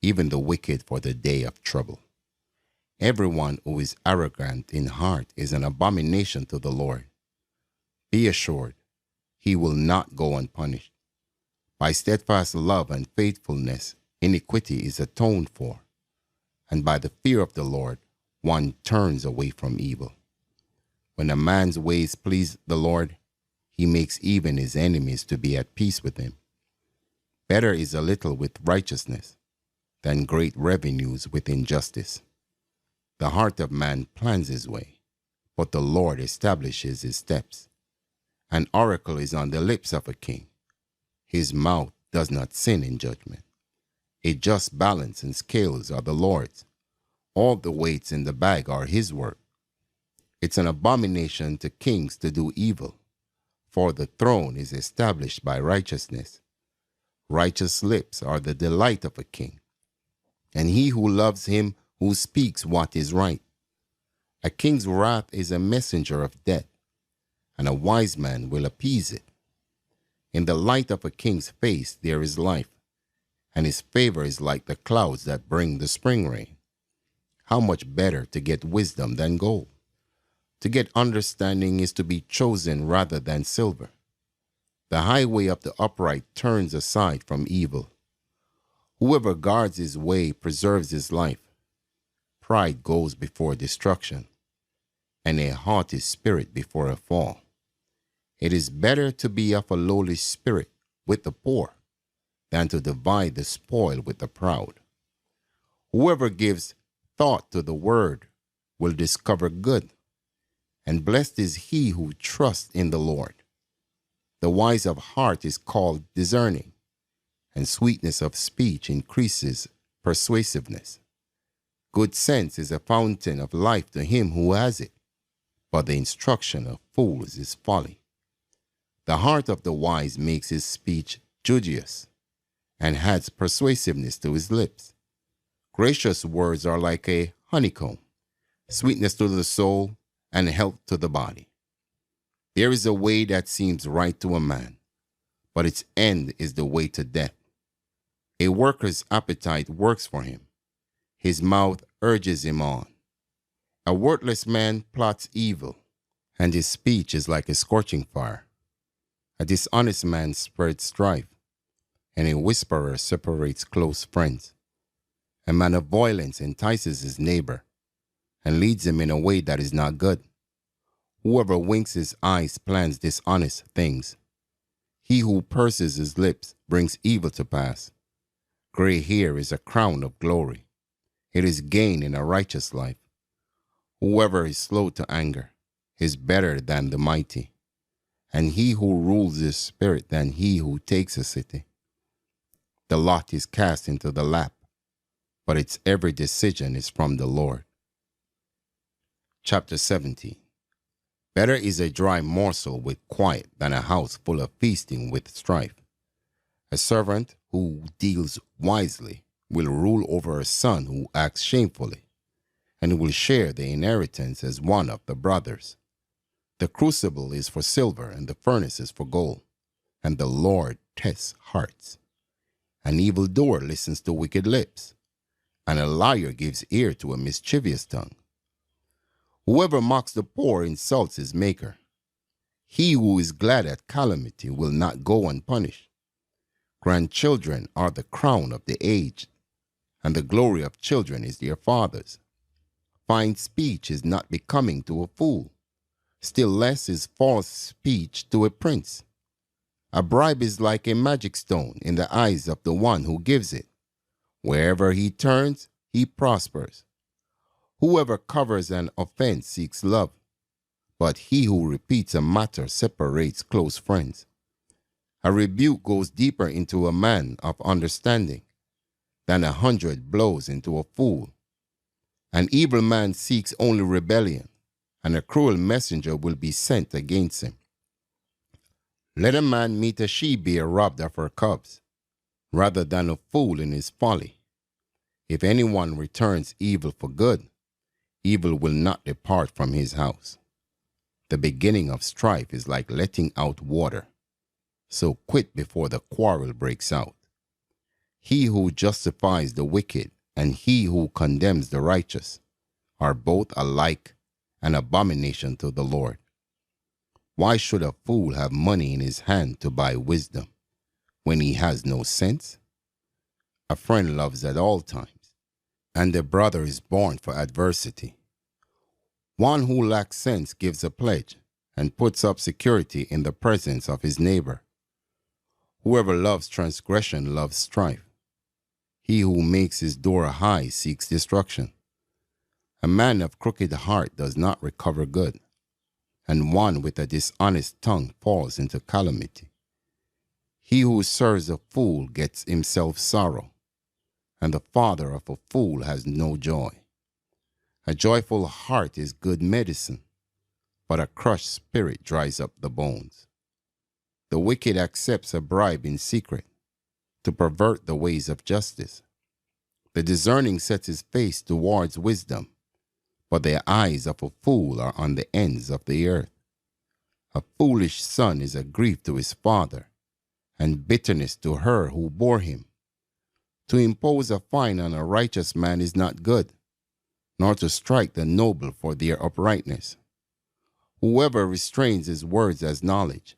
even the wicked for the day of trouble. Everyone who is arrogant in heart is an abomination to the Lord. Be assured, he will not go unpunished. By steadfast love and faithfulness, iniquity is atoned for, and by the fear of the Lord, one turns away from evil. When a man's ways please the Lord, he makes even his enemies to be at peace with him. Better is a little with righteousness than great revenues with injustice. The heart of man plans his way, but the Lord establishes his steps. An oracle is on the lips of a king. His mouth does not sin in judgment. A just balance and scales are the Lord's. All the weights in the bag are his work. It's an abomination to kings to do evil, for the throne is established by righteousness. Righteous lips are the delight of a king, and he who loves him who speaks what is right. A king's wrath is a messenger of death, and a wise man will appease it. In the light of a king's face there is life, and his favor is like the clouds that bring the spring rain. How much better to get wisdom than gold? To get understanding is to be chosen rather than silver. The highway of the upright turns aside from evil. Whoever guards his way preserves his life. Pride goes before destruction, and a haughty spirit before a fall. It is better to be of a lowly spirit with the poor than to divide the spoil with the proud. Whoever gives thought to the word will discover good, and blessed is he who trusts in the Lord. The wise of heart is called discerning, and sweetness of speech increases persuasiveness. Good sense is a fountain of life to him who has it, but the instruction of fools is folly. The heart of the wise makes his speech judicious, and adds persuasiveness to his lips. Gracious words are like a honeycomb, sweetness to the soul and health to the body. There is a way that seems right to a man, but its end is the way to death. A worker's appetite works for him. His mouth urges him on. A worthless man plots evil, and his speech is like a scorching fire. A dishonest man spreads strife, and a whisperer separates close friends. A man of violence entices his neighbor, and leads him in a way that is not good. Whoever winks his eyes plans dishonest things. He who purses his lips brings evil to pass. Gray hair is a crown of glory. It is gain in a righteous life. Whoever is slow to anger is better than the mighty, and he who rules his spirit than he who takes a city. The lot is cast into the lap, but its every decision is from the Lord. Chapter 17. Better is a dry morsel with quiet than a house full of feasting with strife. A servant who deals wisely will rule over a son who acts shamefully, and will share the inheritance as one of the brothers. The crucible is for silver, and the furnace is for gold, and the Lord tests hearts. An evildoer listens to wicked lips, and a liar gives ear to a mischievous tongue. Whoever mocks the poor insults his maker. He who is glad at calamity will not go unpunished. Grandchildren are the crown of the aged, and the glory of children is their fathers. Fine speech is not becoming to a fool, still less is false speech to a prince. A bribe is like a magic stone in the eyes of the one who gives it. Wherever he turns, he prospers. Whoever covers an offense seeks love, but he who repeats a matter separates close friends. A rebuke goes deeper into a man of understanding than 100 blows into a fool. An evil man seeks only rebellion, and a cruel messenger will be sent against him. Let a man meet a she-bear robbed of her cubs, rather than a fool in his folly. If anyone returns evil for good, evil will not depart from his house. The beginning of strife is like letting out water, so quit before the quarrel breaks out. He who justifies the wicked and he who condemns the righteous are both alike an abomination to the Lord. Why should a fool have money in his hand to buy wisdom when he has no sense? A friend loves at all times, and a brother is born for adversity. One who lacks sense gives a pledge and puts up security in the presence of his neighbor. Whoever loves transgression loves strife. He who makes his door high seeks destruction. A man of crooked heart does not recover good, and one with a dishonest tongue falls into calamity. He who serves a fool gets himself sorrow, and the father of a fool has no joy. A joyful heart is good medicine, but a crushed spirit dries up the bones. The wicked accepts a bribe in secret to pervert the ways of justice. The discerning sets his face towards wisdom, but the eyes of a fool are on the ends of the earth. A foolish son is a grief to his father, and bitterness to her who bore him. To impose a fine on a righteous man is not good, nor to strike the noble for their uprightness. Whoever restrains his words has knowledge,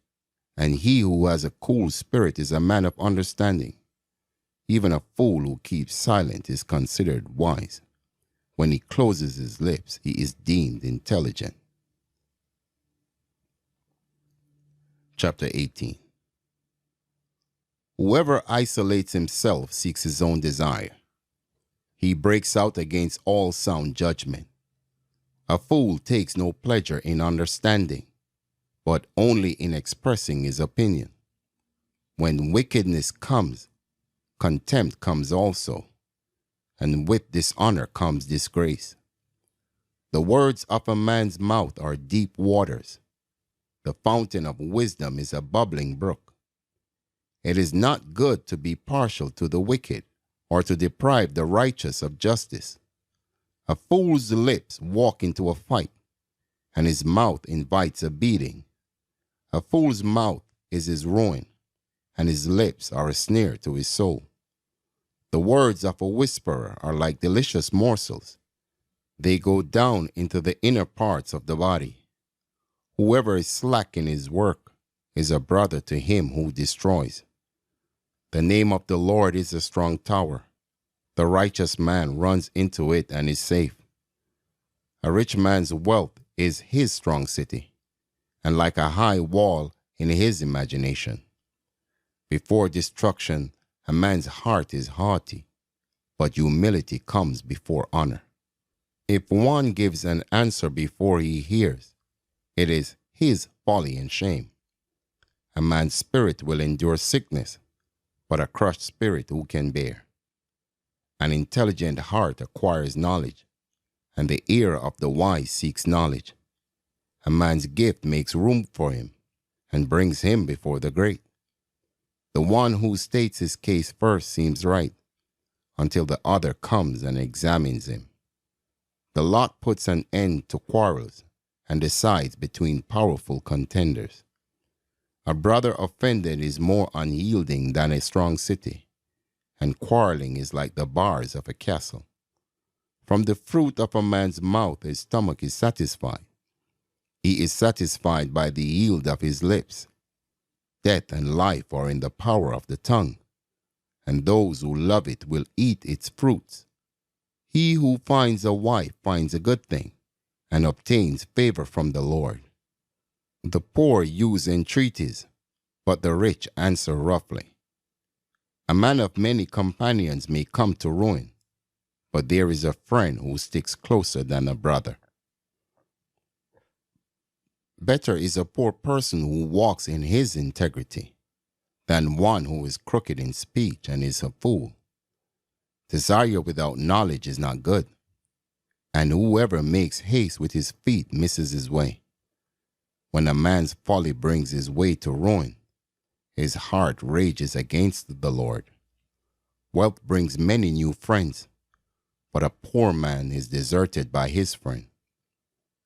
and he who has a cool spirit is a man of understanding. Even a fool who keeps silent is considered wise. When he closes his lips, he is deemed intelligent. Chapter 18. Whoever isolates himself seeks his own desire. He breaks out against all sound judgment. A fool takes no pleasure in understanding, but only in expressing his opinion. When wickedness comes, contempt comes also, and with dishonor comes disgrace. The words of a man's mouth are deep waters. The fountain of wisdom is a bubbling brook. It is not good to be partial to the wicked, or to deprive the righteous of justice. A fool's lips walk into a fight, and his mouth invites a beating. A fool's mouth is his ruin, and his lips are a snare to his soul. The words of a whisperer are like delicious morsels. They go down into the inner parts of the body. Whoever is slack in his work is a brother to him who destroys. The name of the Lord is a strong tower. The righteous man runs into it and is safe. A rich man's wealth is his strong city, and like a high wall in his imagination. Before destruction, a man's heart is haughty, but humility comes before honor. If one gives an answer before he hears, it is his folly and shame. A man's spirit will endure sickness, but a crushed spirit who can bear? An intelligent heart acquires knowledge, and the ear of the wise seeks knowledge. A man's gift makes room for him and brings him before the great. The one who states his case first seems right, until the other comes and examines him. The lot puts an end to quarrels and decides between powerful contenders. A brother offended is more unyielding than a strong city, and quarreling is like the bars of a castle. From the fruit of a man's mouth his stomach is satisfied. He is satisfied by the yield of his lips. Death and life are in the power of the tongue, and those who love it will eat its fruits. He who finds a wife finds a good thing, and obtains favor from the Lord. The poor use entreaties, but the rich answer roughly. A man of many companions may come to ruin, but there is a friend who sticks closer than a brother. Better is a poor person who walks in his integrity than one who is crooked in speech and is a fool. Desire without knowledge is not good, and whoever makes haste with his feet misses his way. When a man's folly brings his way to ruin, his heart rages against the Lord. Wealth brings many new friends, but a poor man is deserted by his friend.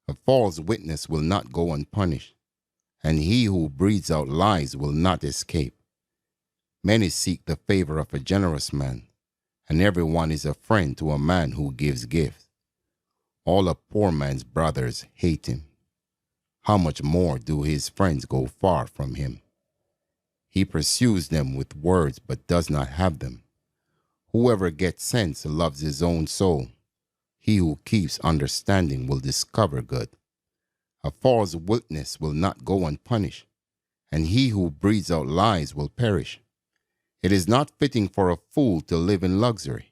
A false witness will not go unpunished, and he who breathes out lies will not escape. Many seek the favor of a generous man, and everyone is a friend to a man who gives gifts. All a poor man's brothers hate him. How much more do his friends go far from him? He pursues them with words but does not have them. Whoever gets sense loves his own soul. He who keeps understanding will discover good. A false witness will not go unpunished, and he who breathes out lies will perish. It is not fitting for a fool to live in luxury,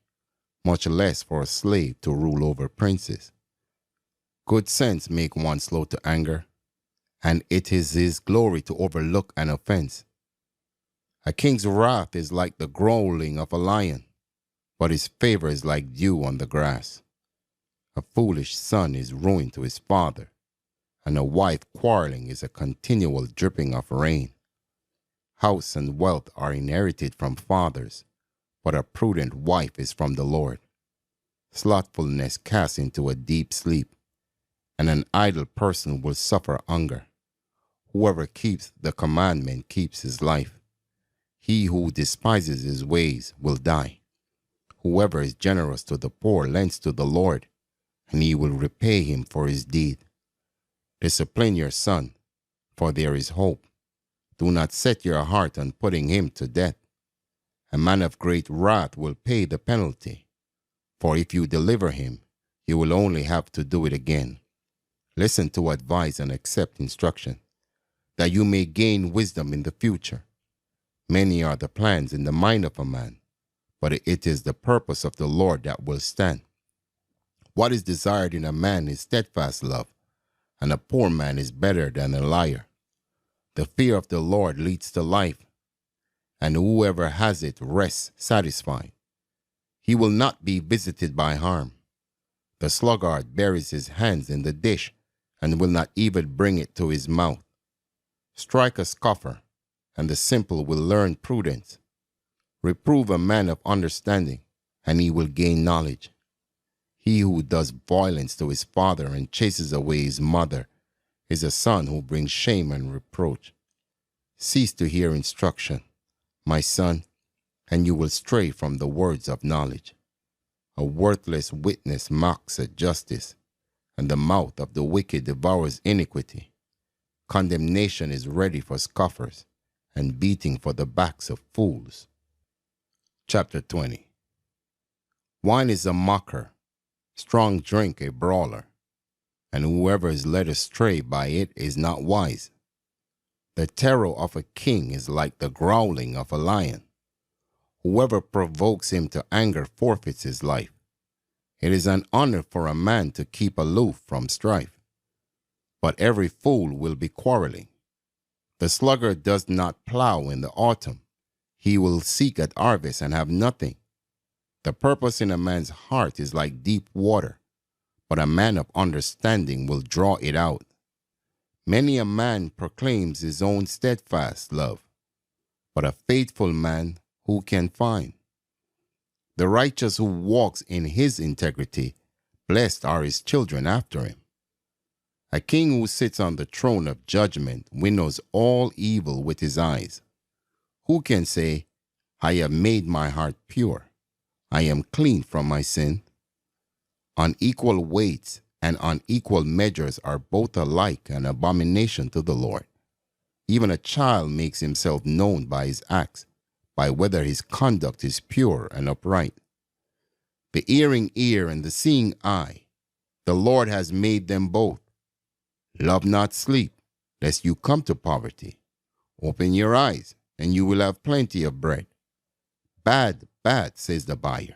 much less for a slave to rule over princes. Good sense makes one slow to anger, and it is his glory to overlook an offense. A king's wrath is like the growling of a lion, but his favor is like dew on the grass. A foolish son is ruin to his father, and a wife quarreling is a continual dripping of rain. House and wealth are inherited from fathers, but a prudent wife is from the Lord. Slothfulness casts into a deep sleep, and an idle person will suffer hunger. Whoever keeps the commandment keeps his life. He who despises his ways will die. Whoever is generous to the poor lends to the Lord, and he will repay him for his deed. Discipline your son, for there is hope. Do not set your heart on putting him to death. A man of great wrath will pay the penalty, for if you deliver him, you will only have to do it again. Listen to advice and accept instruction, that you may gain wisdom in the future. Many are the plans in the mind of a man, but it is the purpose of the Lord that will stand. What is desired in a man is steadfast love, and a poor man is better than a liar. The fear of the Lord leads to life, and whoever has it rests satisfied. He will not be visited by harm. The sluggard buries his hands in the dish and will not even bring it to his mouth. Strike a scoffer, and the simple will learn prudence. Reprove a man of understanding, and he will gain knowledge. He who does violence to his father and chases away his mother is a son who brings shame and reproach. Cease to hear instruction, my son, and you will stray from the words of knowledge. A worthless witness mocks at justice, and the mouth of the wicked devours iniquity. Condemnation is ready for scoffers, and beating for the backs of fools. Chapter 20. Wine is a mocker, strong drink a brawler, and whoever is led astray by it is not wise. The terror of a king is like the growling of a lion. Whoever provokes him to anger forfeits his life. It is an honor for a man to keep aloof from strife, but every fool will be quarreling. The sluggard does not plow in the autumn. He will seek at harvest and have nothing. The purpose in a man's heart is like deep water, but a man of understanding will draw it out. Many a man proclaims his own steadfast love, but a faithful man who can find? The righteous who walks in his integrity, blessed are his children after him. A king who sits on the throne of judgment winnows all evil with his eyes. Who can say, I have made my heart pure, I am clean from my sin? Unequal weights and unequal measures are both alike an abomination to the Lord. Even a child makes himself known by his acts, by whether his conduct is pure and upright. The hearing ear and the seeing eye, the Lord has made them both. Love not sleep, lest you come to poverty. Open your eyes, and you will have plenty of bread. Bad, bad, says the buyer,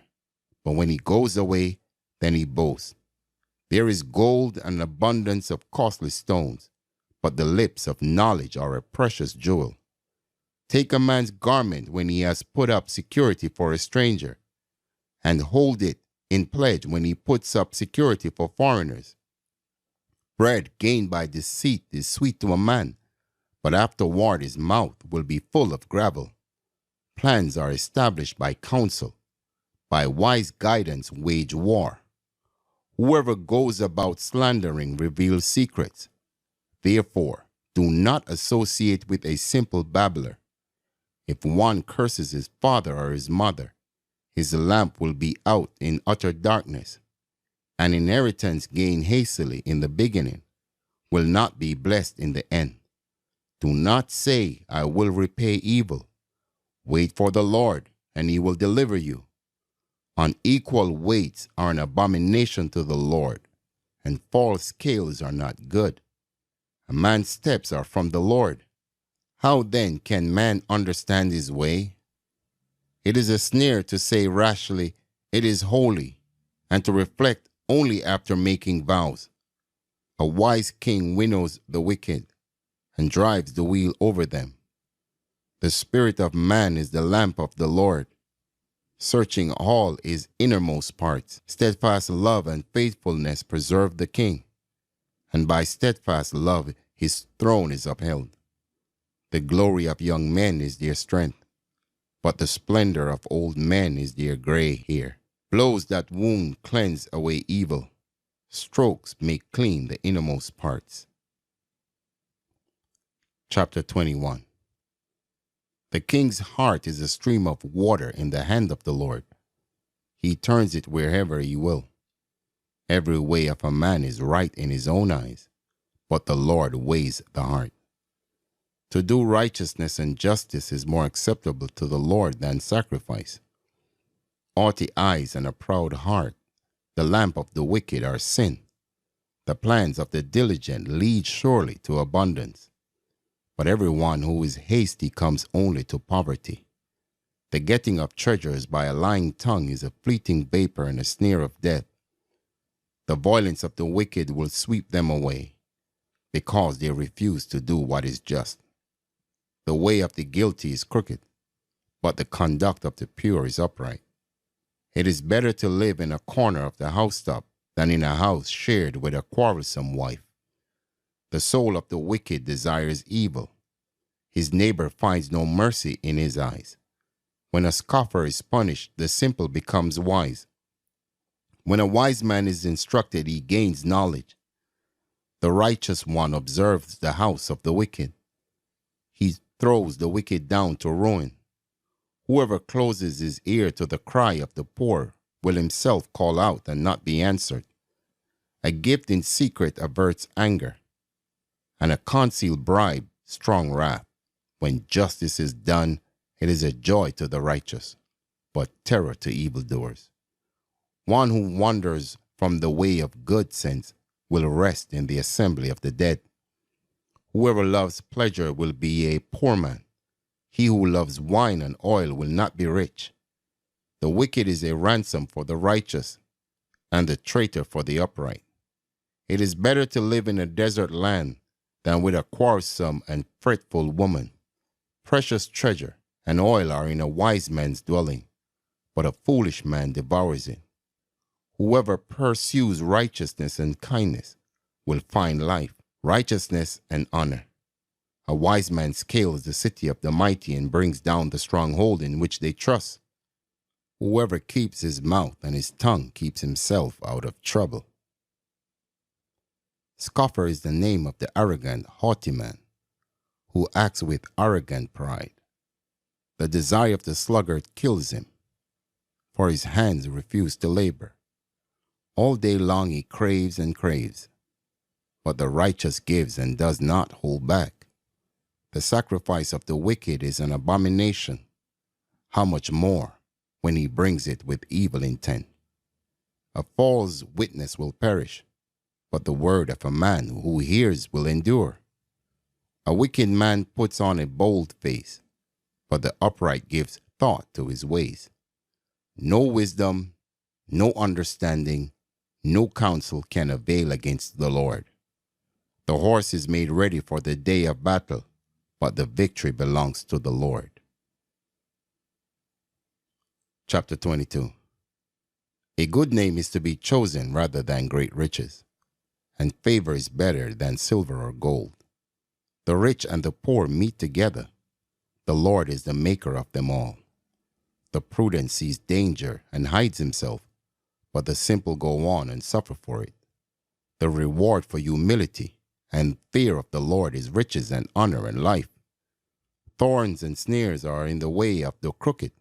but when he goes away, then he boasts. There is gold and abundance of costly stones, but the lips of knowledge are a precious jewel. Take a man's garment when he has put up security for a stranger, and hold it in pledge when he puts up security for foreigners. Bread gained by deceit is sweet to a man, but afterward his mouth will be full of gravel. Plans are established by counsel. By wise guidance wage war. Whoever goes about slandering reveals secrets. Therefore, do not associate with a simple babbler. If one curses his father or his mother, his lamp will be out in utter darkness. An inheritance gained hastily in the beginning will not be blessed in the end. Do not say, I will repay evil. Wait for the Lord, and he will deliver you. Unequal weights are an abomination to the Lord, and false scales are not good. A man's steps are from the Lord. How then can man understand his way? It is a snare to say rashly, it is holy, and to reflect only after making vows. A wise king winnows the wicked, and drives the wheel over them. The spirit of man is the lamp of the Lord, searching all his innermost parts. Steadfast love and faithfulness preserve the king, and by steadfast love his throne is upheld. The glory of young men is their strength, but the splendor of old men is their gray hair. Blows that wound cleanse away evil. Strokes make clean the innermost parts. Chapter 21. The king's heart is a stream of water in the hand of the Lord. He turns it wherever he will. Every way of a man is right in his own eyes, but the Lord weighs the heart. To do righteousness and justice is more acceptable to the Lord than sacrifice. Haughty eyes and a proud heart, the lamp of the wicked, are sin. The plans of the diligent lead surely to abundance, but everyone who is hasty comes only to poverty. The getting of treasures by a lying tongue is a fleeting vapor and a snare of death. The violence of the wicked will sweep them away, because they refuse to do what is just. The way of the guilty is crooked, but the conduct of the pure is upright. It is better to live in a corner of the housetop than in a house shared with a quarrelsome wife. The soul of the wicked desires evil. His neighbor finds no mercy in his eyes. When a scoffer is punished, the simple becomes wise. When a wise man is instructed, he gains knowledge. The righteous one observes the house of the wicked. He throws the wicked down to ruin. Whoever closes his ear to the cry of the poor will himself call out and not be answered. A gift in secret averts anger, and a concealed bribe strong wrath. When justice is done, it is a joy to the righteous, but terror to evildoers. One who wanders from the way of good sense will rest in the assembly of the dead. Whoever loves pleasure will be a poor man. He who loves wine and oil will not be rich. The wicked is a ransom for the righteous, and the traitor for the upright. It is better to live in a desert land than with a quarrelsome and fretful woman. Precious treasure and oil are in a wise man's dwelling, but a foolish man devours it. Whoever pursues righteousness and kindness will find life, righteousness, and honor. A wise man scales the city of the mighty and brings down the stronghold in which they trust. Whoever keeps his mouth and his tongue keeps himself out of trouble. Scoffer is the name of the arrogant, haughty man, who acts with arrogant pride. The desire of the sluggard kills him, for his hands refuse to labor. All day long he craves and craves, but the righteous gives and does not hold back. The sacrifice of the wicked is an abomination. How much more when he brings it with evil intent? A false witness will perish, but the word of a man who hears will endure. A wicked man puts on a bold face, but the upright gives thought to his ways. No wisdom, no understanding, no counsel can avail against the Lord. The horse is made ready for the day of battle, but the victory belongs to the Lord. Chapter 22. A good name is to be chosen rather than great riches, and favor is better than silver or gold. The rich and the poor meet together. The Lord is the maker of them all. The prudent sees danger and hides himself, but the simple go on and suffer for it. The reward for humility and fear of the Lord is riches and honor and life. Thorns and snares are in the way of the crooked.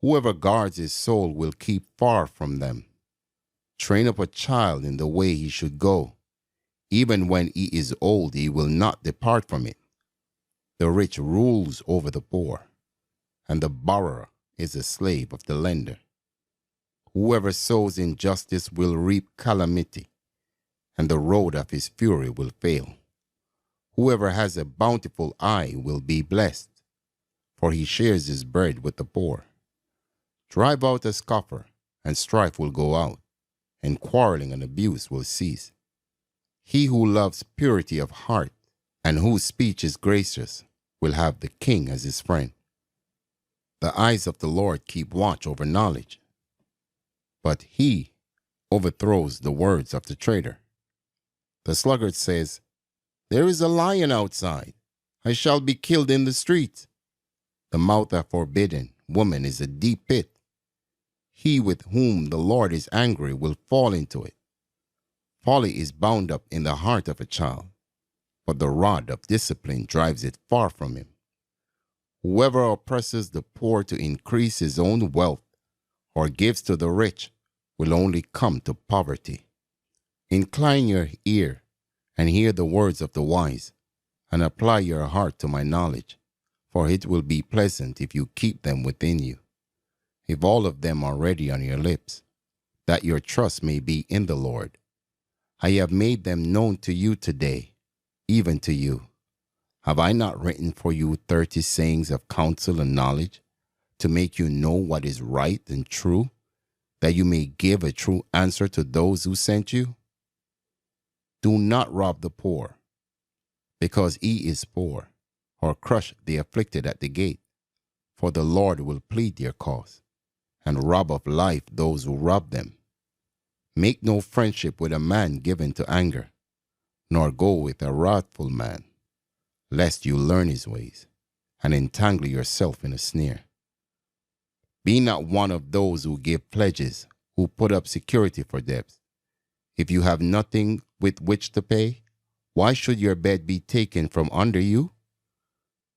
Whoever guards his soul will keep far from them. Train up a child in the way he should go. Even when he is old, he will not depart from it. The rich rules over the poor, and the borrower is a slave of the lender. Whoever sows injustice will reap calamity, and the road of his fury will fail. Whoever has a bountiful eye will be blessed, for he shares his bread with the poor. Drive out a scoffer, and strife will go out, and quarreling and abuse will cease. He who loves purity of heart, and whose speech is gracious, will have the king as his friend. The eyes of the Lord keep watch over knowledge, but he overthrows the words of the traitor. The sluggard says, "There is a lion outside. I shall be killed in the streets." The mouth of forbidden woman is a deep pit. He with whom the Lord is angry will fall into it. Folly is bound up in the heart of a child, but the rod of discipline drives it far from him. Whoever oppresses the poor to increase his own wealth, or gives to the rich, will only come to poverty. Incline your ear and hear the words of the wise, and apply your heart to my knowledge, for it will be pleasant if you keep them within you. If all of them are ready on your lips, that your trust may be in the Lord. I have made them known to you today, even to you. Have I not written for you 30 sayings of counsel and knowledge, to make you know what is right and true, that you may give a true answer to those who sent you? Do not rob the poor, because he is poor, or crush the afflicted at the gate, for the Lord will plead your cause, and rob of life those who rob them. Make no friendship with a man given to anger, nor go with a wrathful man, lest you learn his ways, and entangle yourself in a snare. Be not one of those who give pledges, who put up security for debts. If you have nothing with which to pay, why should your bed be taken from under you?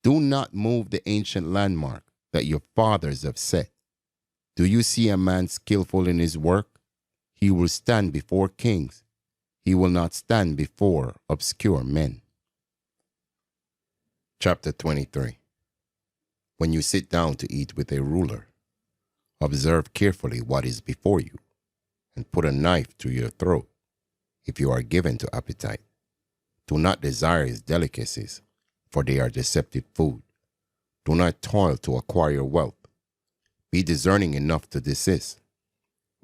Do not move the ancient landmark, that your fathers have set. Do you see a man skillful in his work? He will stand before kings. He will not stand before obscure men. Chapter 23. When you sit down to eat with a ruler, observe carefully what is before you, and put a knife to your throat if you are given to appetite. Do not desire his delicacies, for they are deceptive food. Do not toil to acquire wealth. Be discerning enough to desist.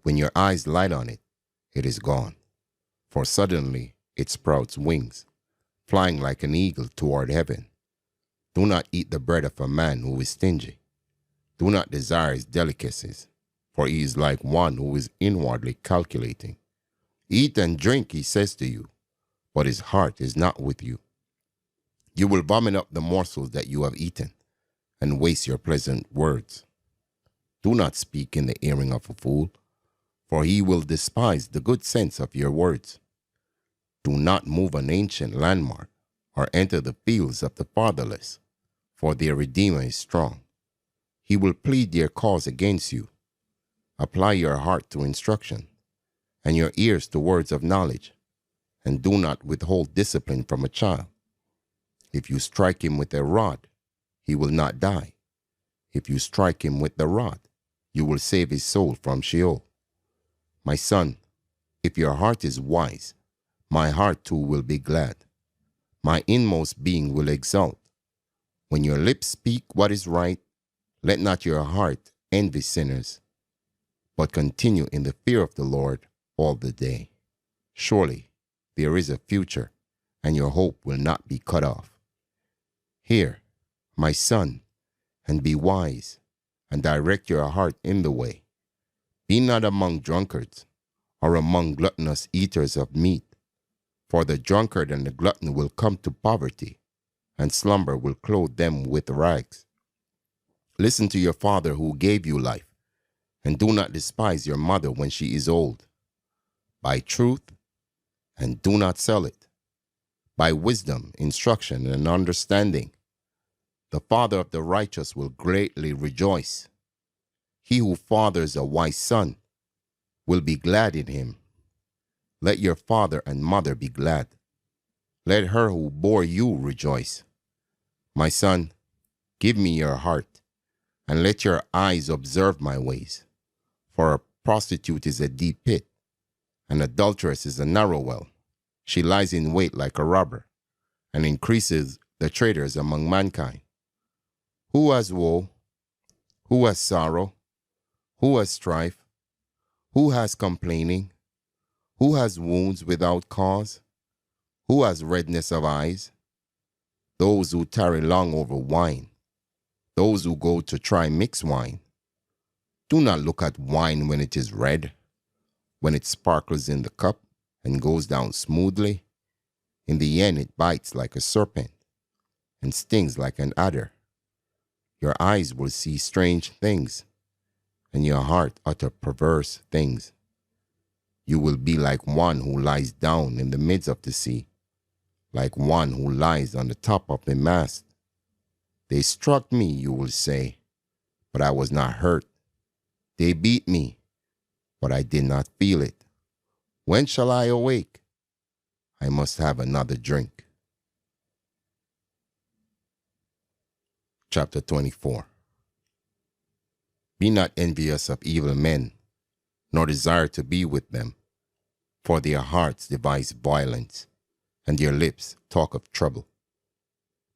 When your eyes light on it, it is gone. For suddenly it sprouts wings, flying like an eagle toward heaven. Do not eat the bread of a man who is stingy. Do not desire his delicacies, for he is like one who is inwardly calculating. Eat and drink, he says to you, but his heart is not with you. You will vomit up the morsels that you have eaten, and waste your pleasant words. Do not speak in the hearing of a fool, for he will despise the good sense of your words. Do not move an ancient landmark, or enter the fields of the fatherless, for their Redeemer is strong. He will plead their cause against you. Apply your heart to instruction, and your ears to words of knowledge, and do not withhold discipline from a child. If you strike him with a rod, he will not die. If you strike him with the rod, you will save his soul from Sheol. My son, if your heart is wise, my heart too will be glad. My inmost being will exult. When your lips speak what is right, let not your heart envy sinners, but continue in the fear of the Lord all the day. Surely there is a future, and your hope will not be cut off. Hear, my son, and be wise, and direct your heart in the way. Be not among drunkards, or among gluttonous eaters of meat, for the drunkard and the glutton will come to poverty, and slumber will clothe them with rags. Listen to your father who gave you life, and do not despise your mother when she is old. Buy truth, and do not sell it. By wisdom, instruction, and understanding, the father of the righteous will greatly rejoice. He who fathers a wise son will be glad in him. Let your father and mother be glad. Let her who bore you rejoice. My son, give me your heart, and let your eyes observe my ways. For a prostitute is a deep pit, an adulteress is a narrow well. She lies in wait like a robber, and increases the traitors among mankind. Who has woe? Who has sorrow? Who has strife? Who has complaining? Who has wounds without cause? Who has redness of eyes? Those who tarry long over wine, those who go to try mixed wine. Do not look at wine when it is red, when it sparkles in the cup and goes down smoothly. In the end it bites like a serpent and stings like an adder. Your eyes will see strange things, and your heart utter perverse things. You will be like one who lies down in the midst of the sea, like one who lies on the top of the mast. They struck me, you will say, but I was not hurt. They beat me, but I did not feel it. When shall I awake? I must have another drink. Chapter 24. Be not envious of evil men, nor desire to be with them, for their hearts devise violence, and their lips talk of trouble.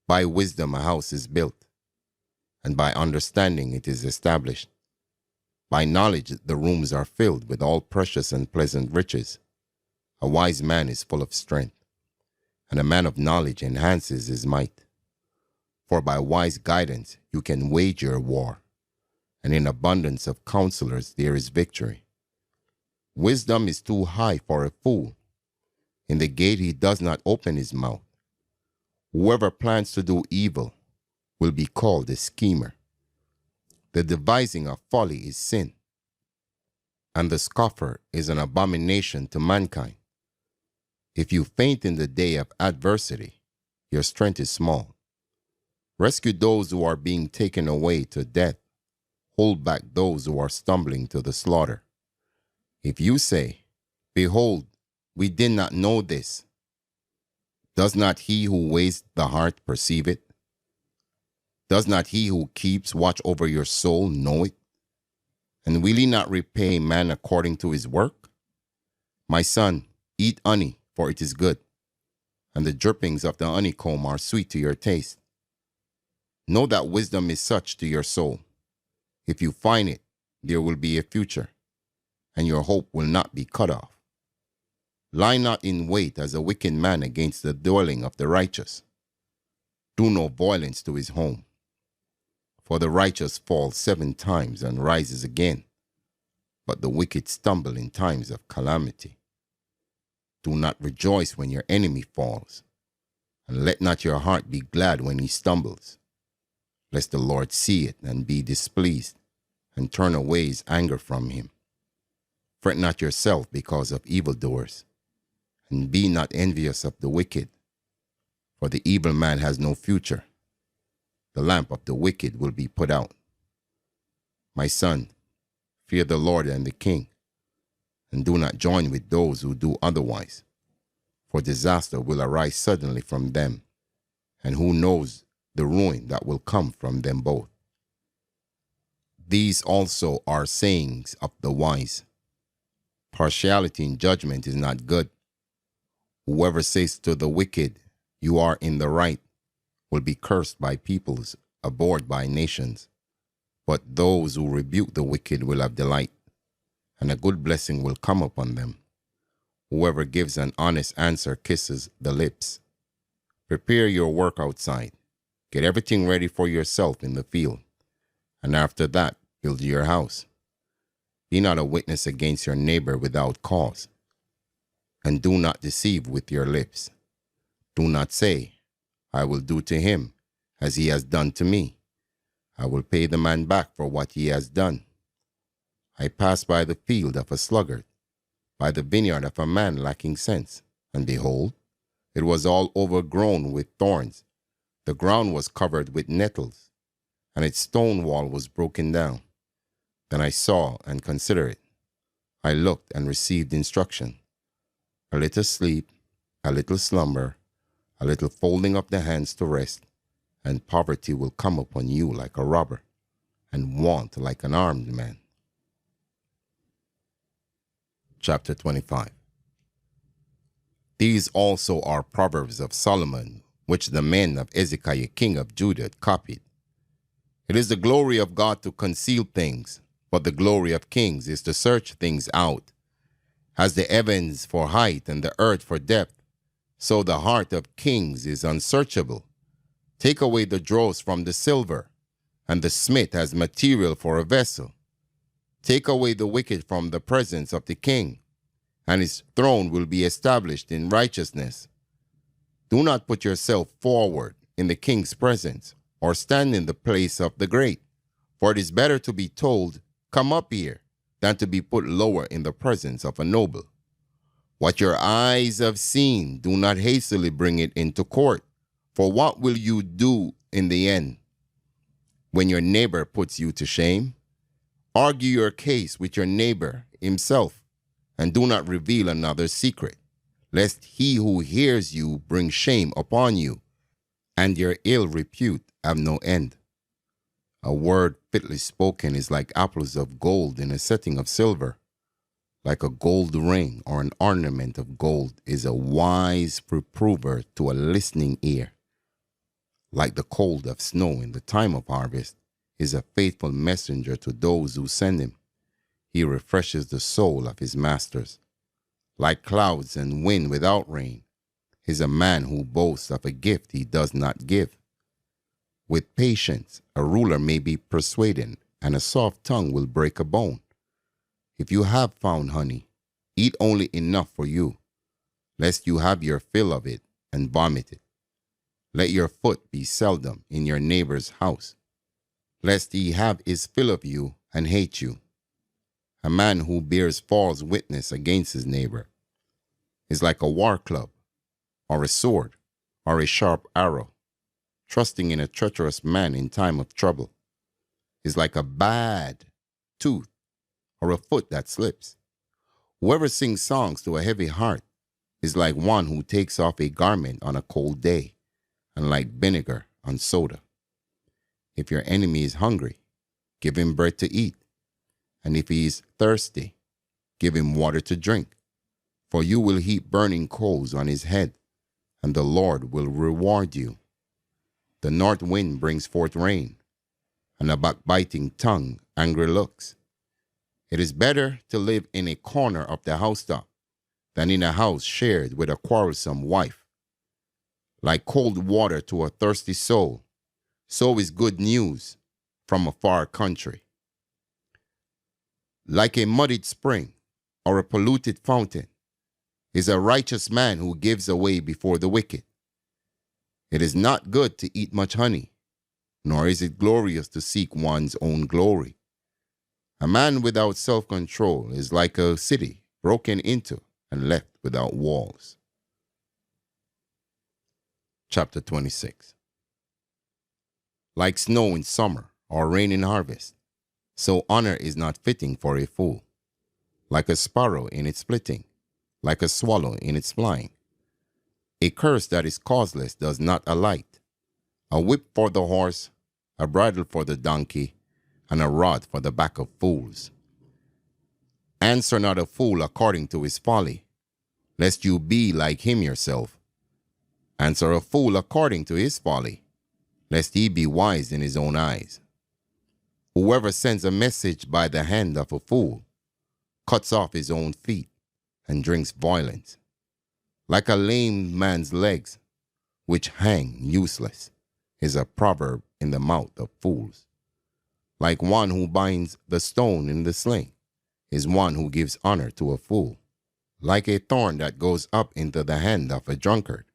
By wisdom a house is built, and by understanding it is established. By knowledge the rooms are filled with all precious and pleasant riches. A wise man is full of strength, and a man of knowledge enhances his might. For by wise guidance you can wage your war, and in abundance of counselors there is victory. Wisdom is too high for a fool. In the gate he does not open his mouth. Whoever plans to do evil will be called a schemer. The devising of folly is sin, and the scoffer is an abomination to mankind. If you faint in the day of adversity, your strength is small. Rescue those who are being taken away to death, hold back those who are stumbling to the slaughter. If you say, Behold, we did not know this, does not he who weighs the heart perceive it? Does not he who keeps watch over your soul know it? And will he not repay man according to his work? My son, eat honey, for it is good, and the drippings of the honeycomb are sweet to your taste. Know that wisdom is such to your soul. If you find it, there will be a future, and your hope will not be cut off. Lie not in wait as a wicked man against the dwelling of the righteous. Do no violence to his home. For the righteous falls 7 times and rises again, but the wicked stumble in times of calamity. Do not rejoice when your enemy falls, and let not your heart be glad when he stumbles, lest the Lord see it and be displeased, and turn away his anger from him. Fret not yourself because of evildoers, and be not envious of the wicked, for the evil man has no future. The lamp of the wicked will be put out. My son, fear the Lord and the king, and do not join with those who do otherwise, for disaster will arise suddenly from them, and who knows the ruin that will come from them both. These also are sayings of the wise. Partiality in judgment is not good. Whoever says to the wicked, You are in the right, will be cursed by peoples, abhorred by nations. But those who rebuke the wicked will have delight, and a good blessing will come upon them. Whoever gives an honest answer kisses the lips. Prepare your work outside. Get everything ready for yourself in the field, and after that, build your house. Be not a witness against your neighbor without cause, and do not deceive with your lips. Do not say, I will do to him as he has done to me. I will pay the man back for what he has done. I passed by the field of a sluggard, by the vineyard of a man lacking sense, and behold, it was all overgrown with thorns. The ground was covered with nettles, and its stone wall was broken down. Then I saw and considered it. I looked and received instruction. A little sleep, a little slumber, a little folding of the hands to rest, and poverty will come upon you like a robber, and want like an armed man. Chapter 25. These also are Proverbs of Solomon, which the men of Hezekiah king of Judah copied. It is the glory of God to conceal things, but the glory of kings is to search things out. As the heavens for height and the earth for depth, so the heart of kings is unsearchable. Take away the dross from the silver, and the smith has material for a vessel. Take away the wicked from the presence of the king, and his throne will be established in righteousness. Do not put yourself forward in the king's presence, or stand in the place of the great, for it is better to be told, Come up here, than to be put lower in the presence of a noble. What your eyes have seen, do not hastily bring it into court, for what will you do in the end? When your neighbor puts you to shame, argue your case with your neighbor himself, and do not reveal another's secret, lest he who hears you bring shame upon you, and your ill repute have no end. A word fitly spoken is like apples of gold in a setting of silver. Like a gold ring or an ornament of gold is a wise reprover to a listening ear. Like the cold of snow in the time of harvest is a faithful messenger to those who send him. He refreshes the soul of his masters. Like clouds and wind without rain is a man who boasts of a gift he does not give. With patience, a ruler may be persuaded, and a soft tongue will break a bone. If you have found honey, eat only enough for you, lest you have your fill of it and vomit it. Let your foot be seldom in your neighbor's house, lest he have his fill of you and hate you. A man who bears false witness against his neighbor is like a war club, or a sword, or a sharp arrow. Trusting in a treacherous man in time of trouble is like a bad tooth or a foot that slips. Whoever sings songs to a heavy heart is like one who takes off a garment on a cold day, and like vinegar on soda. If your enemy is hungry, give him bread to eat, and if he is thirsty, give him water to drink. For you will heap burning coals on his head, and the Lord will reward you. The north wind brings forth rain, and a backbiting tongue angry looks. It is better to live in a corner of the housetop than in a house shared with a quarrelsome wife. Like cold water to a thirsty soul, so is good news from a far country. Like a muddied spring or a polluted fountain is a righteous man who gives away before the wicked. It is not good to eat much honey, nor is it glorious to seek one's own glory. A man without self-control is like a city broken into and left without walls. Chapter 26. Like snow in summer or rain in harvest, so honor is not fitting for a fool. Like a sparrow in its splitting, like a swallow in its flying. A curse that is causeless does not alight. A whip for the horse, a bridle for the donkey, and a rod for the back of fools. Answer not a fool according to his folly, lest you be like him yourself. Answer a fool according to his folly, lest he be wise in his own eyes. Whoever sends a message by the hand of a fool cuts off his own feet and drinks violence. Like a lame man's legs, which hang useless, is a proverb in the mouth of fools. Like one who binds the stone in the sling, is one who gives honor to a fool. Like a thorn that goes up into the hand of a drunkard,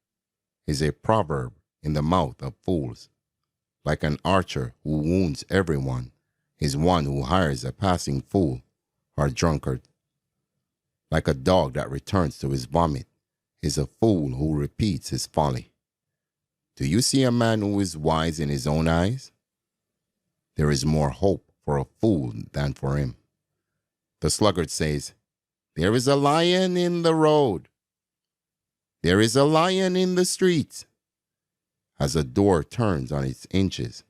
is a proverb in the mouth of fools. Like an archer who wounds everyone, is one who hires a passing fool or drunkard. Like a dog that returns to his vomit, is a fool who repeats his folly. Do you see a man who is wise in his own eyes? There is more hope for a fool than for him. The sluggard says, "There is a lion in the road. There is a lion in the streets." As a door turns on its hinges,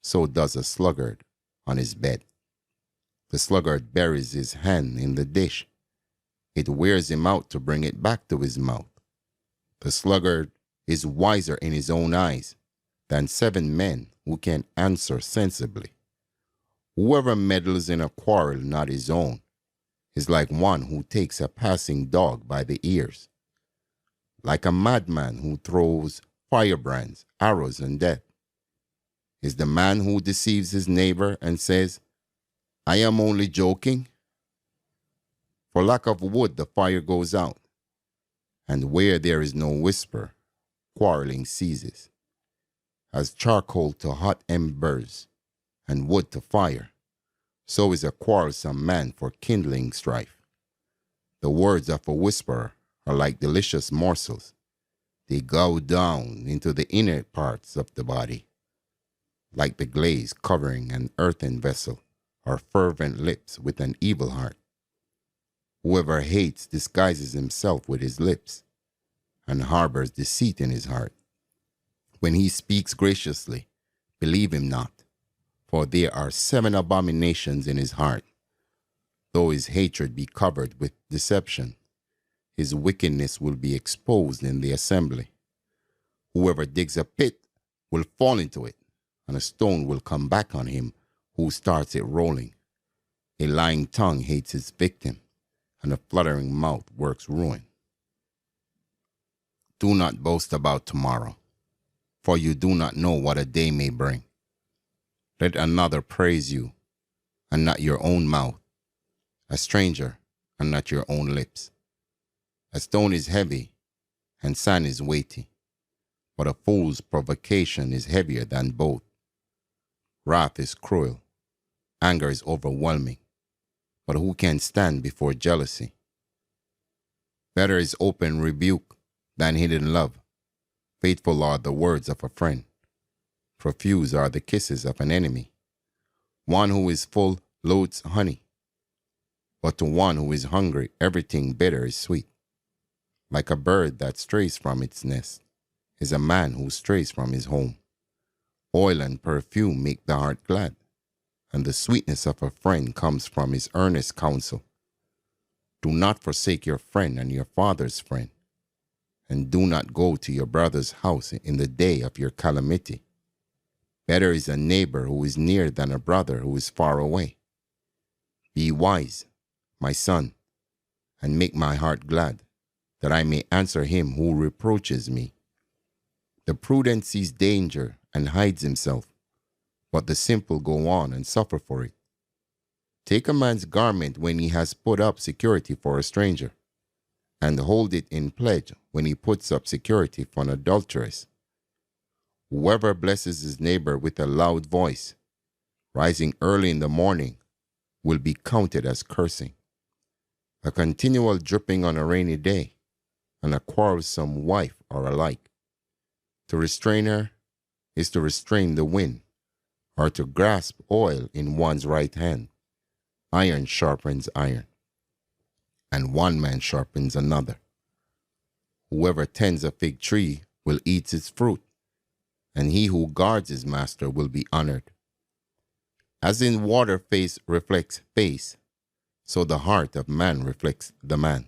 so does a sluggard on his bed. The sluggard buries his hand in the dish. It wears him out to bring it back to his mouth. The sluggard is wiser in his own eyes than 7 men who can answer sensibly. Whoever meddles in a quarrel not his own is like one who takes a passing dog by the ears. Like a madman who throws firebrands, arrows, and death is the man who deceives his neighbor and says, "I am only joking." For lack of wood the fire goes out, and where there is no whisper, quarreling ceases. As charcoal to hot embers, and wood to fire, so is a quarrelsome man for kindling strife. The words of a whisperer are like delicious morsels. They go down into the inner parts of the body. Like the glaze covering an earthen vessel, are fervent lips with an evil heart. Whoever hates disguises himself with his lips, and harbors deceit in his heart. When he speaks graciously, believe him not, for there are 7 abominations in his heart. Though his hatred be covered with deception, his wickedness will be exposed in the assembly. Whoever digs a pit will fall into it, and a stone will come back on him who starts it rolling. A lying tongue hates its victim, and a fluttering mouth works ruin. Do not boast about tomorrow, for you do not know what a day may bring. Let another praise you, and not your own mouth, a stranger, and not your own lips. A stone is heavy, and sand is weighty, but a fool's provocation is heavier than both. Wrath is cruel, anger is overwhelming, but who can stand before jealousy? Better is open rebuke than hidden love. Faithful are the words of a friend. Profuse are the kisses of an enemy. One who is full loads honey, but to one who is hungry, everything bitter is sweet. Like a bird that strays from its nest is a man who strays from his home. Oil and perfume make the heart glad, and the sweetness of a friend comes from his earnest counsel. Do not forsake your friend and your father's friend, and do not go to your brother's house in the day of your calamity. Better is a neighbor who is near than a brother who is far away. Be wise, my son, and make my heart glad, that I may answer him who reproaches me. The prudent sees danger and hides himself, but the simple go on and suffer for it. Take a man's garment when he has put up security for a stranger, and hold it in pledge when he puts up security for an adulteress. Whoever blesses his neighbor with a loud voice, rising early in the morning, will be counted as cursing. A continual dripping on a rainy day, and a quarrelsome wife are alike. To restrain her is to restrain the wind, or to grasp oil in one's right hand. Iron sharpens iron, and one man sharpens another. Whoever tends a fig tree will eat its fruit, and he who guards his master will be honored. As in water face reflects face, so the heart of man reflects the man.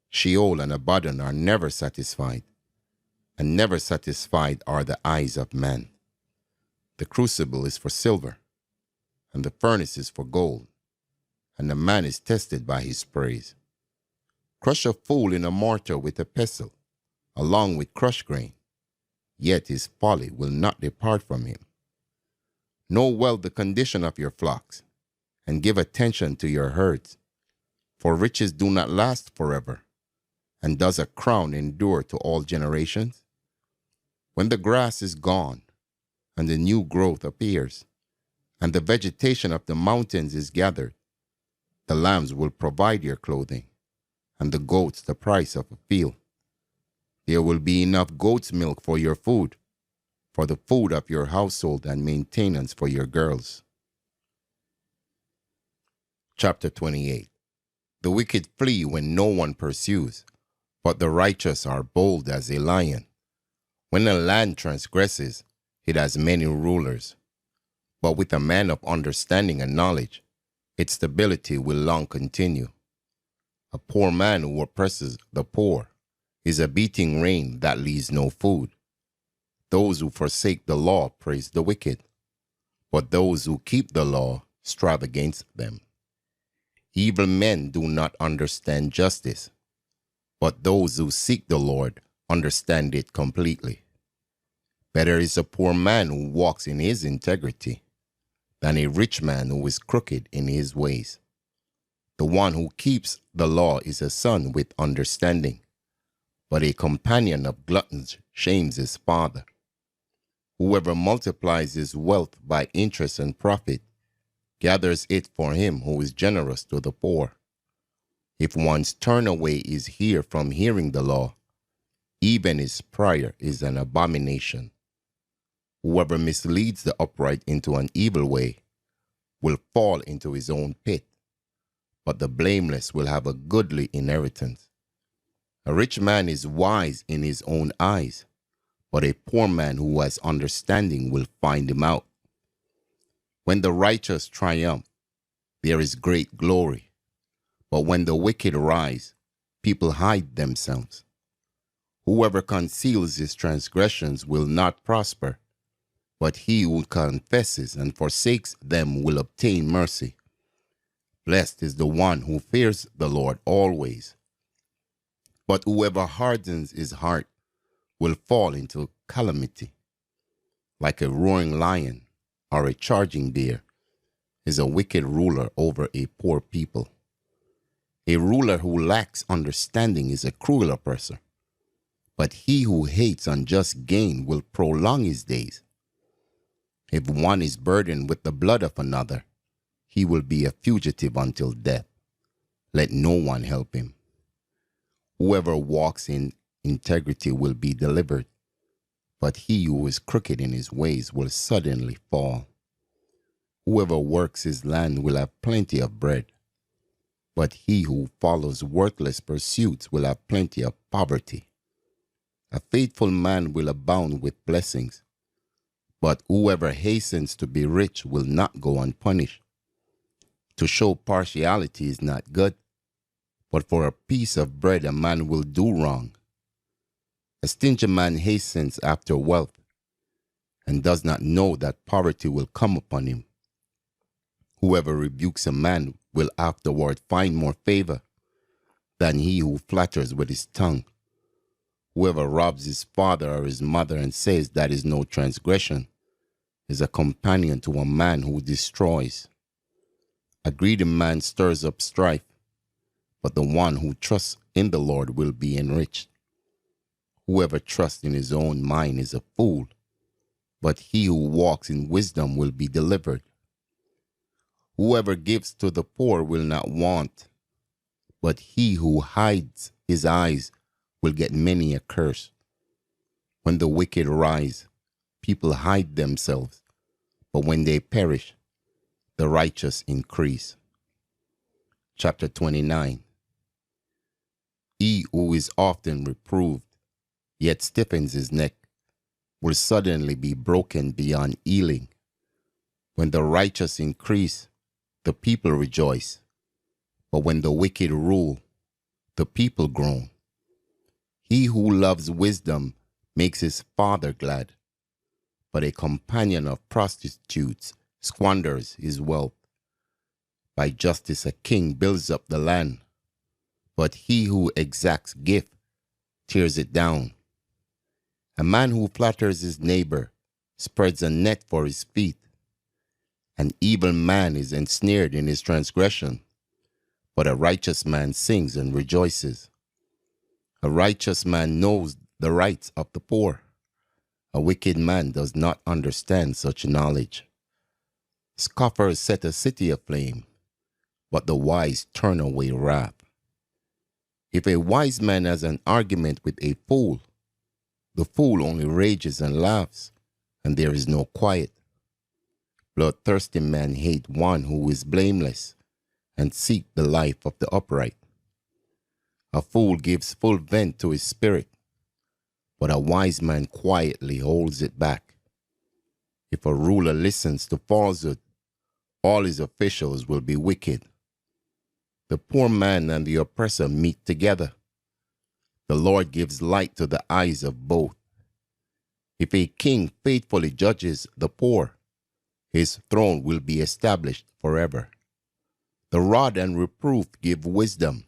Sheol and Abaddon are never satisfied, and never satisfied are the eyes of man. The crucible is for silver, and the furnace is for gold, and the man is tested by his praise. Crush a fool in a mortar with a pestle, along with crushed grain, yet his folly will not depart from him. Know well the condition of your flocks, and give attention to your herds, for riches do not last forever, and does a crown endure to all generations? When the grass is gone, and the new growth appears, and the vegetation of the mountains is gathered, the lambs will provide your clothing, and the goats the price of a field. There will be enough goat's milk for your food, for the food of your household and maintenance for your girls. Chapter 28. The wicked flee when no one pursues, but the righteous are bold as a lion. When a land transgresses, it has many rulers, but with a man of understanding and knowledge, its stability will long continue. A poor man who oppresses the poor is a beating rain that leaves no food. Those who forsake the law praise the wicked, but those who keep the law strive against them. Evil men do not understand justice, but those who seek the Lord understand it completely. Better is a poor man who walks in his integrity than a rich man who is crooked in his ways. The one who keeps the law is a son with understanding, but a companion of gluttons shames his father. Whoever multiplies his wealth by interest and profit gathers it for him who is generous to the poor. If one's turn away is here from hearing the law, even his prayer is an abomination. Whoever misleads the upright into an evil way will fall into his own pit, but the blameless will have a goodly inheritance. A rich man is wise in his own eyes, but a poor man who has understanding will find him out. When the righteous triumph, there is great glory, but when the wicked rise, people hide themselves. Whoever conceals his transgressions will not prosper, but he who confesses and forsakes them will obtain mercy. Blessed is the one who fears the Lord always, but whoever hardens his heart will fall into calamity. Like a roaring lion or a charging deer is a wicked ruler over a poor people. A ruler who lacks understanding is a cruel oppressor, but he who hates unjust gain will prolong his days. If one is burdened with the blood of another, he will be a fugitive until death. Let no one help him. Whoever walks in integrity will be delivered, but he who is crooked in his ways will suddenly fall. Whoever works his land will have plenty of bread, but he who follows worthless pursuits will have plenty of poverty. A faithful man will abound with blessings, but whoever hastens to be rich will not go unpunished. To show partiality is not good, but for a piece of bread a man will do wrong. A stingy man hastens after wealth, and does not know that poverty will come upon him. Whoever rebukes a man will afterward find more favor than he who flatters with his tongue. Whoever robs his father or his mother and says that is no transgression is a companion to a man who destroys. A greedy man stirs up strife, but the one who trusts in the Lord will be enriched. Whoever trusts in his own mind is a fool, but he who walks in wisdom will be delivered. Whoever gives to the poor will not want, but he who hides his eyes will get many a curse. When the wicked rise, people hide themselves, but when they perish, the righteous increase. Chapter 29. He who is often reproved, yet stiffens his neck, will suddenly be broken beyond healing. When the righteous increase, the people rejoice, but when the wicked rule, the people groan. He who loves wisdom makes his father glad, but a companion of prostitutes squanders his wealth. By justice a king builds up the land, but he who exacts gift tears it down. A man who flatters his neighbor spreads a net for his feet. An evil man is ensnared in his transgression, but a righteous man sings and rejoices. A righteous man knows the rights of the poor. A wicked man does not understand such knowledge. Scoffers set a city aflame, but the wise turn away wrath. If a wise man has an argument with a fool, the fool only rages and laughs, and there is no quiet. Bloodthirsty men hate one who is blameless, and seek the life of the upright. A fool gives full vent to his spirit, but a wise man quietly holds it back. If a ruler listens to falsehood, all his officials will be wicked. The poor man and the oppressor meet together. The Lord gives light to the eyes of both. If a king faithfully judges the poor, his throne will be established forever. The rod and reproof give wisdom,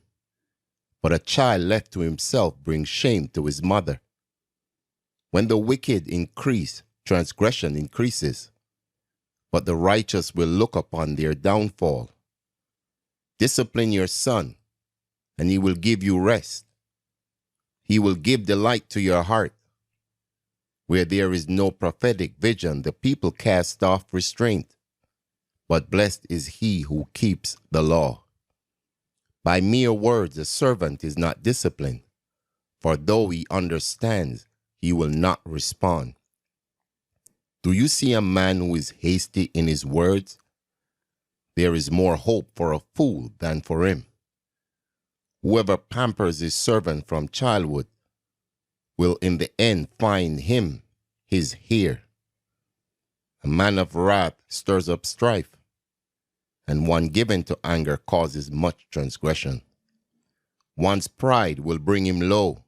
but a child left to himself brings shame to his mother. When the wicked increase, transgression increases, but the righteous will look upon their downfall. Discipline your son, and he will give you rest. He will give delight to your heart. Where there is no prophetic vision, the people cast off restraint, but blessed is he who keeps the law. By mere words a servant is not disciplined, for though he understands, he will not respond. Do you see a man who is hasty in his words? There is more hope for a fool than for him. Whoever pampers his servant from childhood will in the end find him his heir. A man of wrath stirs up strife, and one given to anger causes much transgression. One's pride will bring him low,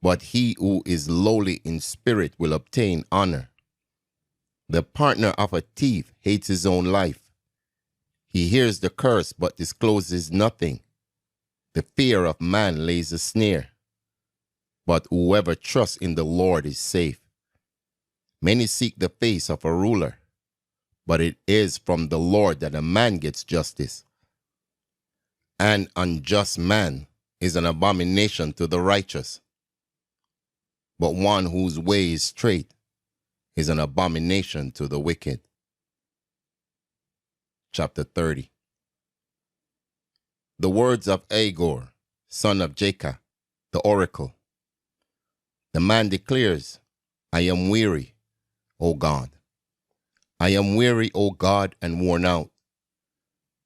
but he who is lowly in spirit will obtain honor. The partner of a thief hates his own life. He hears the curse but discloses nothing. The fear of man lays a snare, but whoever trusts in the Lord is safe. Many seek the face of a ruler, but it is from the Lord that a man gets justice. An unjust man is an abomination to the righteous, but one whose way is straight is an abomination to the wicked. Chapter 30. The words of Agor, son of Jacob, the oracle. The man declares, I am weary, O God. I am weary, O God, and worn out.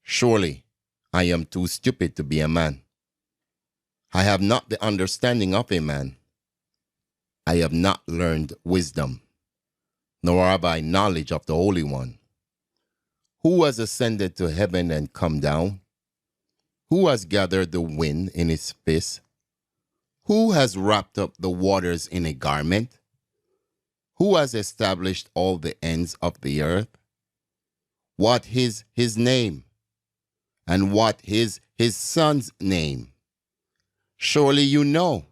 Surely I am too stupid to be a man. I have not the understanding of a man. I have not learned wisdom, nor have I knowledge of the Holy One. Who has ascended to heaven and come down? Who has gathered the wind in his fist? Who has wrapped up the waters in a garment? Who has established all the ends of the earth? What is his name? And what is his son's name? Surely you know.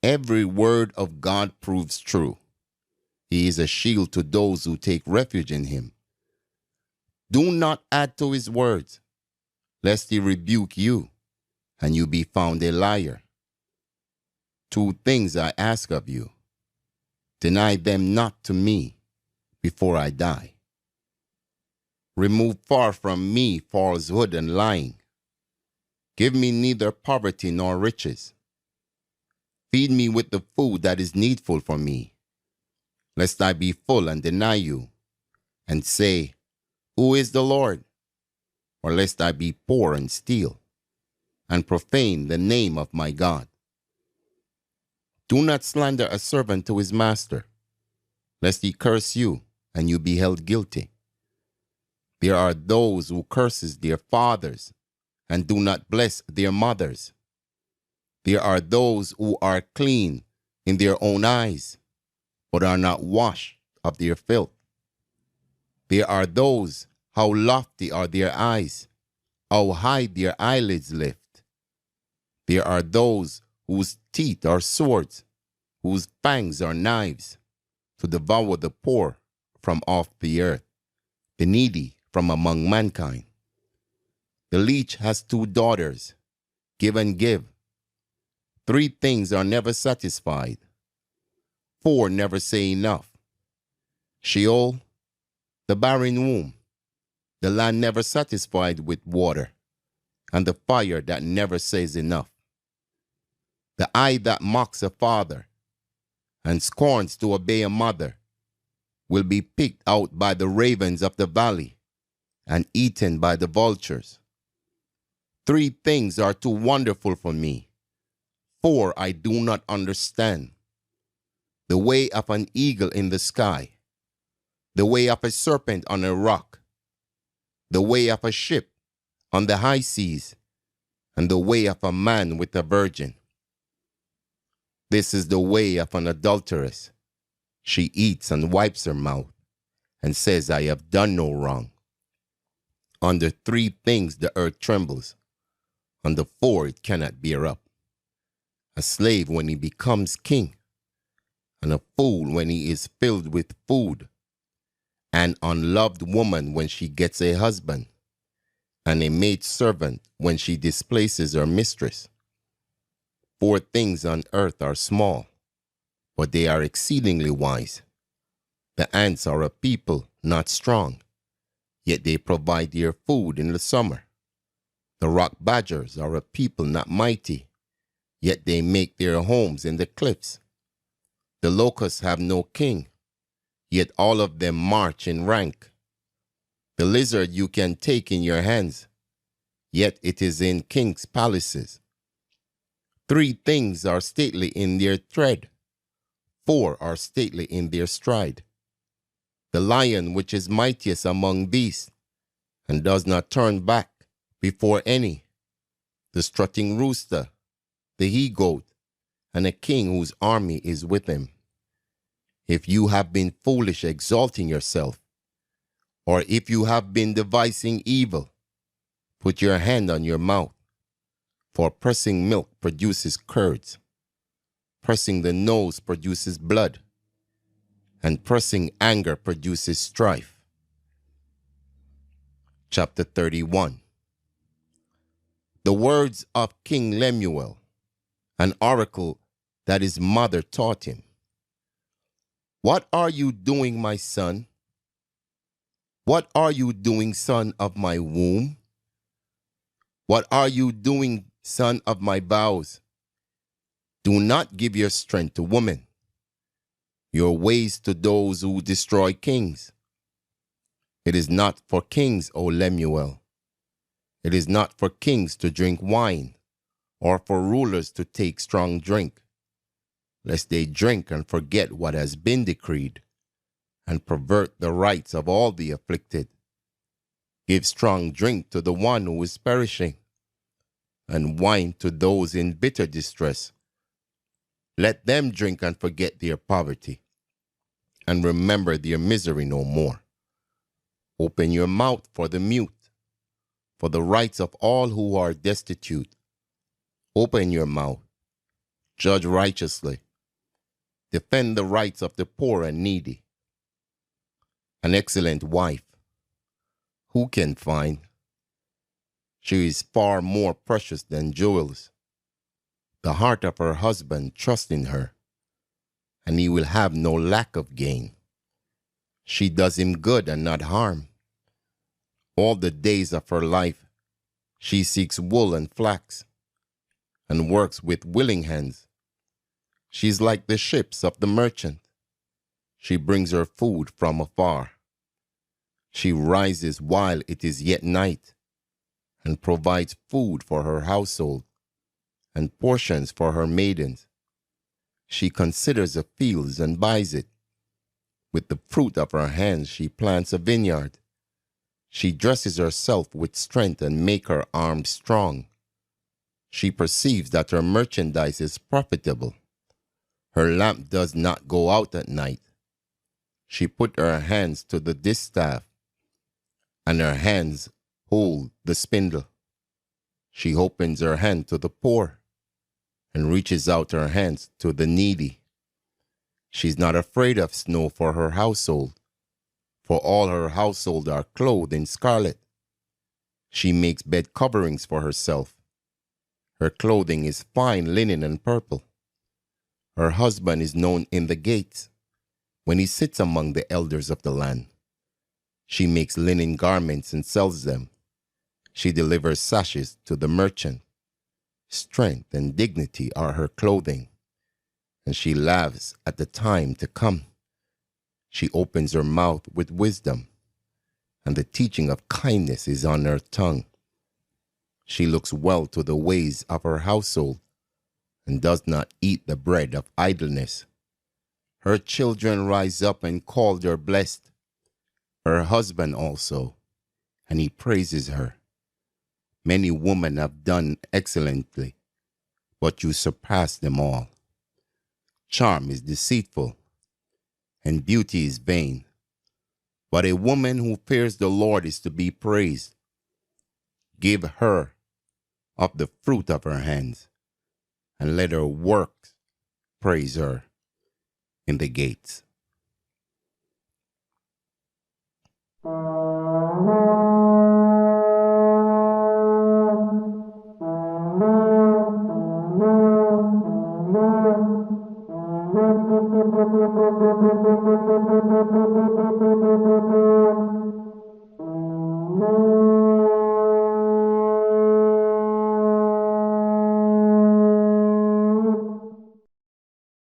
Every word of God proves true. He is a shield to those who take refuge in him. Do not add to his words, lest he rebuke you, and you be found a liar. 2 things I ask of you. Deny them not to me before I die. Remove far from me falsehood and lying. Give me neither poverty nor riches. Feed me with the food that is needful for me, lest I be full and deny you, and say, Who is the Lord? Or lest I be poor and steal, and profane the name of my God. Do not slander a servant to his master, lest he curse you, and you be held guilty. There are those who curses their fathers, and do not bless their mothers. There are those who are clean in their own eyes, but are not washed of their filth. There are those, how lofty are their eyes, how high their eyelids lift. There are those whose teeth are swords, whose fangs are knives, to devour the poor from off the earth, the needy from among mankind. The leech has 2 daughters, give and give. 3 things are never satisfied. 4 never say enough. Sheol, the barren womb, the land never satisfied with water, and the fire that never says enough. The eye that mocks a father and scorns to obey a mother will be picked out by the ravens of the valley and eaten by the vultures. 3 things are too wonderful for me. 4 I do not understand. The way of an eagle in the sky, the way of a serpent on a rock, the way of a ship on the high seas, and the way of a man with a virgin. This is the way of an adulteress. She eats and wipes her mouth, and says, I have done no wrong. Under 3 things the earth trembles. Under 4 it cannot bear up. A slave when he becomes king, and a fool when he is filled with food, an unloved woman when she gets a husband, and a maidservant when she displaces her mistress. 4 things on earth are small, but they are exceedingly wise. The ants are a people not strong, yet they provide their food in the summer. The rock badgers are a people not mighty, yet they make their homes in the cliffs. The locusts have no king, yet all of them march in rank. The lizard you can take in your hands, yet it is in kings' palaces. 3 things are stately in their tread, 4 are stately in their stride. The lion which is mightiest among beasts, and does not turn back before any. The strutting rooster, the he-goat, and a king whose army is with him. If you have been foolish exalting yourself, or if you have been devising evil, put your hand on your mouth. For pressing milk produces curds, pressing the nose produces blood, and pressing anger produces strife. Chapter 31. The words of King Lemuel, an oracle that his mother taught him. What are you doing, my son? What are you doing, son of my womb? What are you doing, son of my vows? Do not give your strength to women, your ways to those who destroy kings. It is not for kings, O Lemuel. It is not for kings to drink wine, or for rulers to take strong drink, lest they drink and forget what has been decreed, and pervert the rights of all the afflicted. Give strong drink to the one who is perishing, and wine to those in bitter distress. Let them drink and forget their poverty, and remember their misery no more. Open your mouth for the mute, for the rights of all who are destitute. Open your mouth, judge righteously, defend the rights of the poor and needy. An excellent wife, who can find? She is far more precious than jewels. The heart of her husband trusts in her, and he will have no lack of gain. She does him good and not harm. All the days of her life, she seeks wool and flax, and works with willing hands. She is like the ships of the merchant. She brings her food from afar. She rises while it is yet night, and provides food for her household, and portions for her maidens. She considers the fields and buys it. With the fruit of her hands she plants a vineyard. She dresses herself with strength and makes her arms strong. She perceives that her merchandise is profitable. Her lamp does not go out at night. She put her hands to the distaff, and her hands hold the spindle. She opens her hand to the poor, and reaches out her hands to the needy. She's not afraid of snow for her household, for all her household are clothed in scarlet. She makes bed coverings for herself. Her clothing is fine linen and purple. Her husband is known in the gates, when he sits among the elders of the land. She makes linen garments and sells them. She delivers sashes to the merchant. Strength and dignity are her clothing, and she laughs at the time to come. She opens her mouth with wisdom, and the teaching of kindness is on her tongue. She looks well to the ways of her household, and does not eat the bread of idleness. Her children rise up and call her blessed, her husband also, and he praises her. Many women have done excellently, but you surpass them all. Charm is deceitful, and beauty is vain, but a woman who fears the Lord is to be praised. Give her of the fruit of her hands, and let her works praise her in the gates.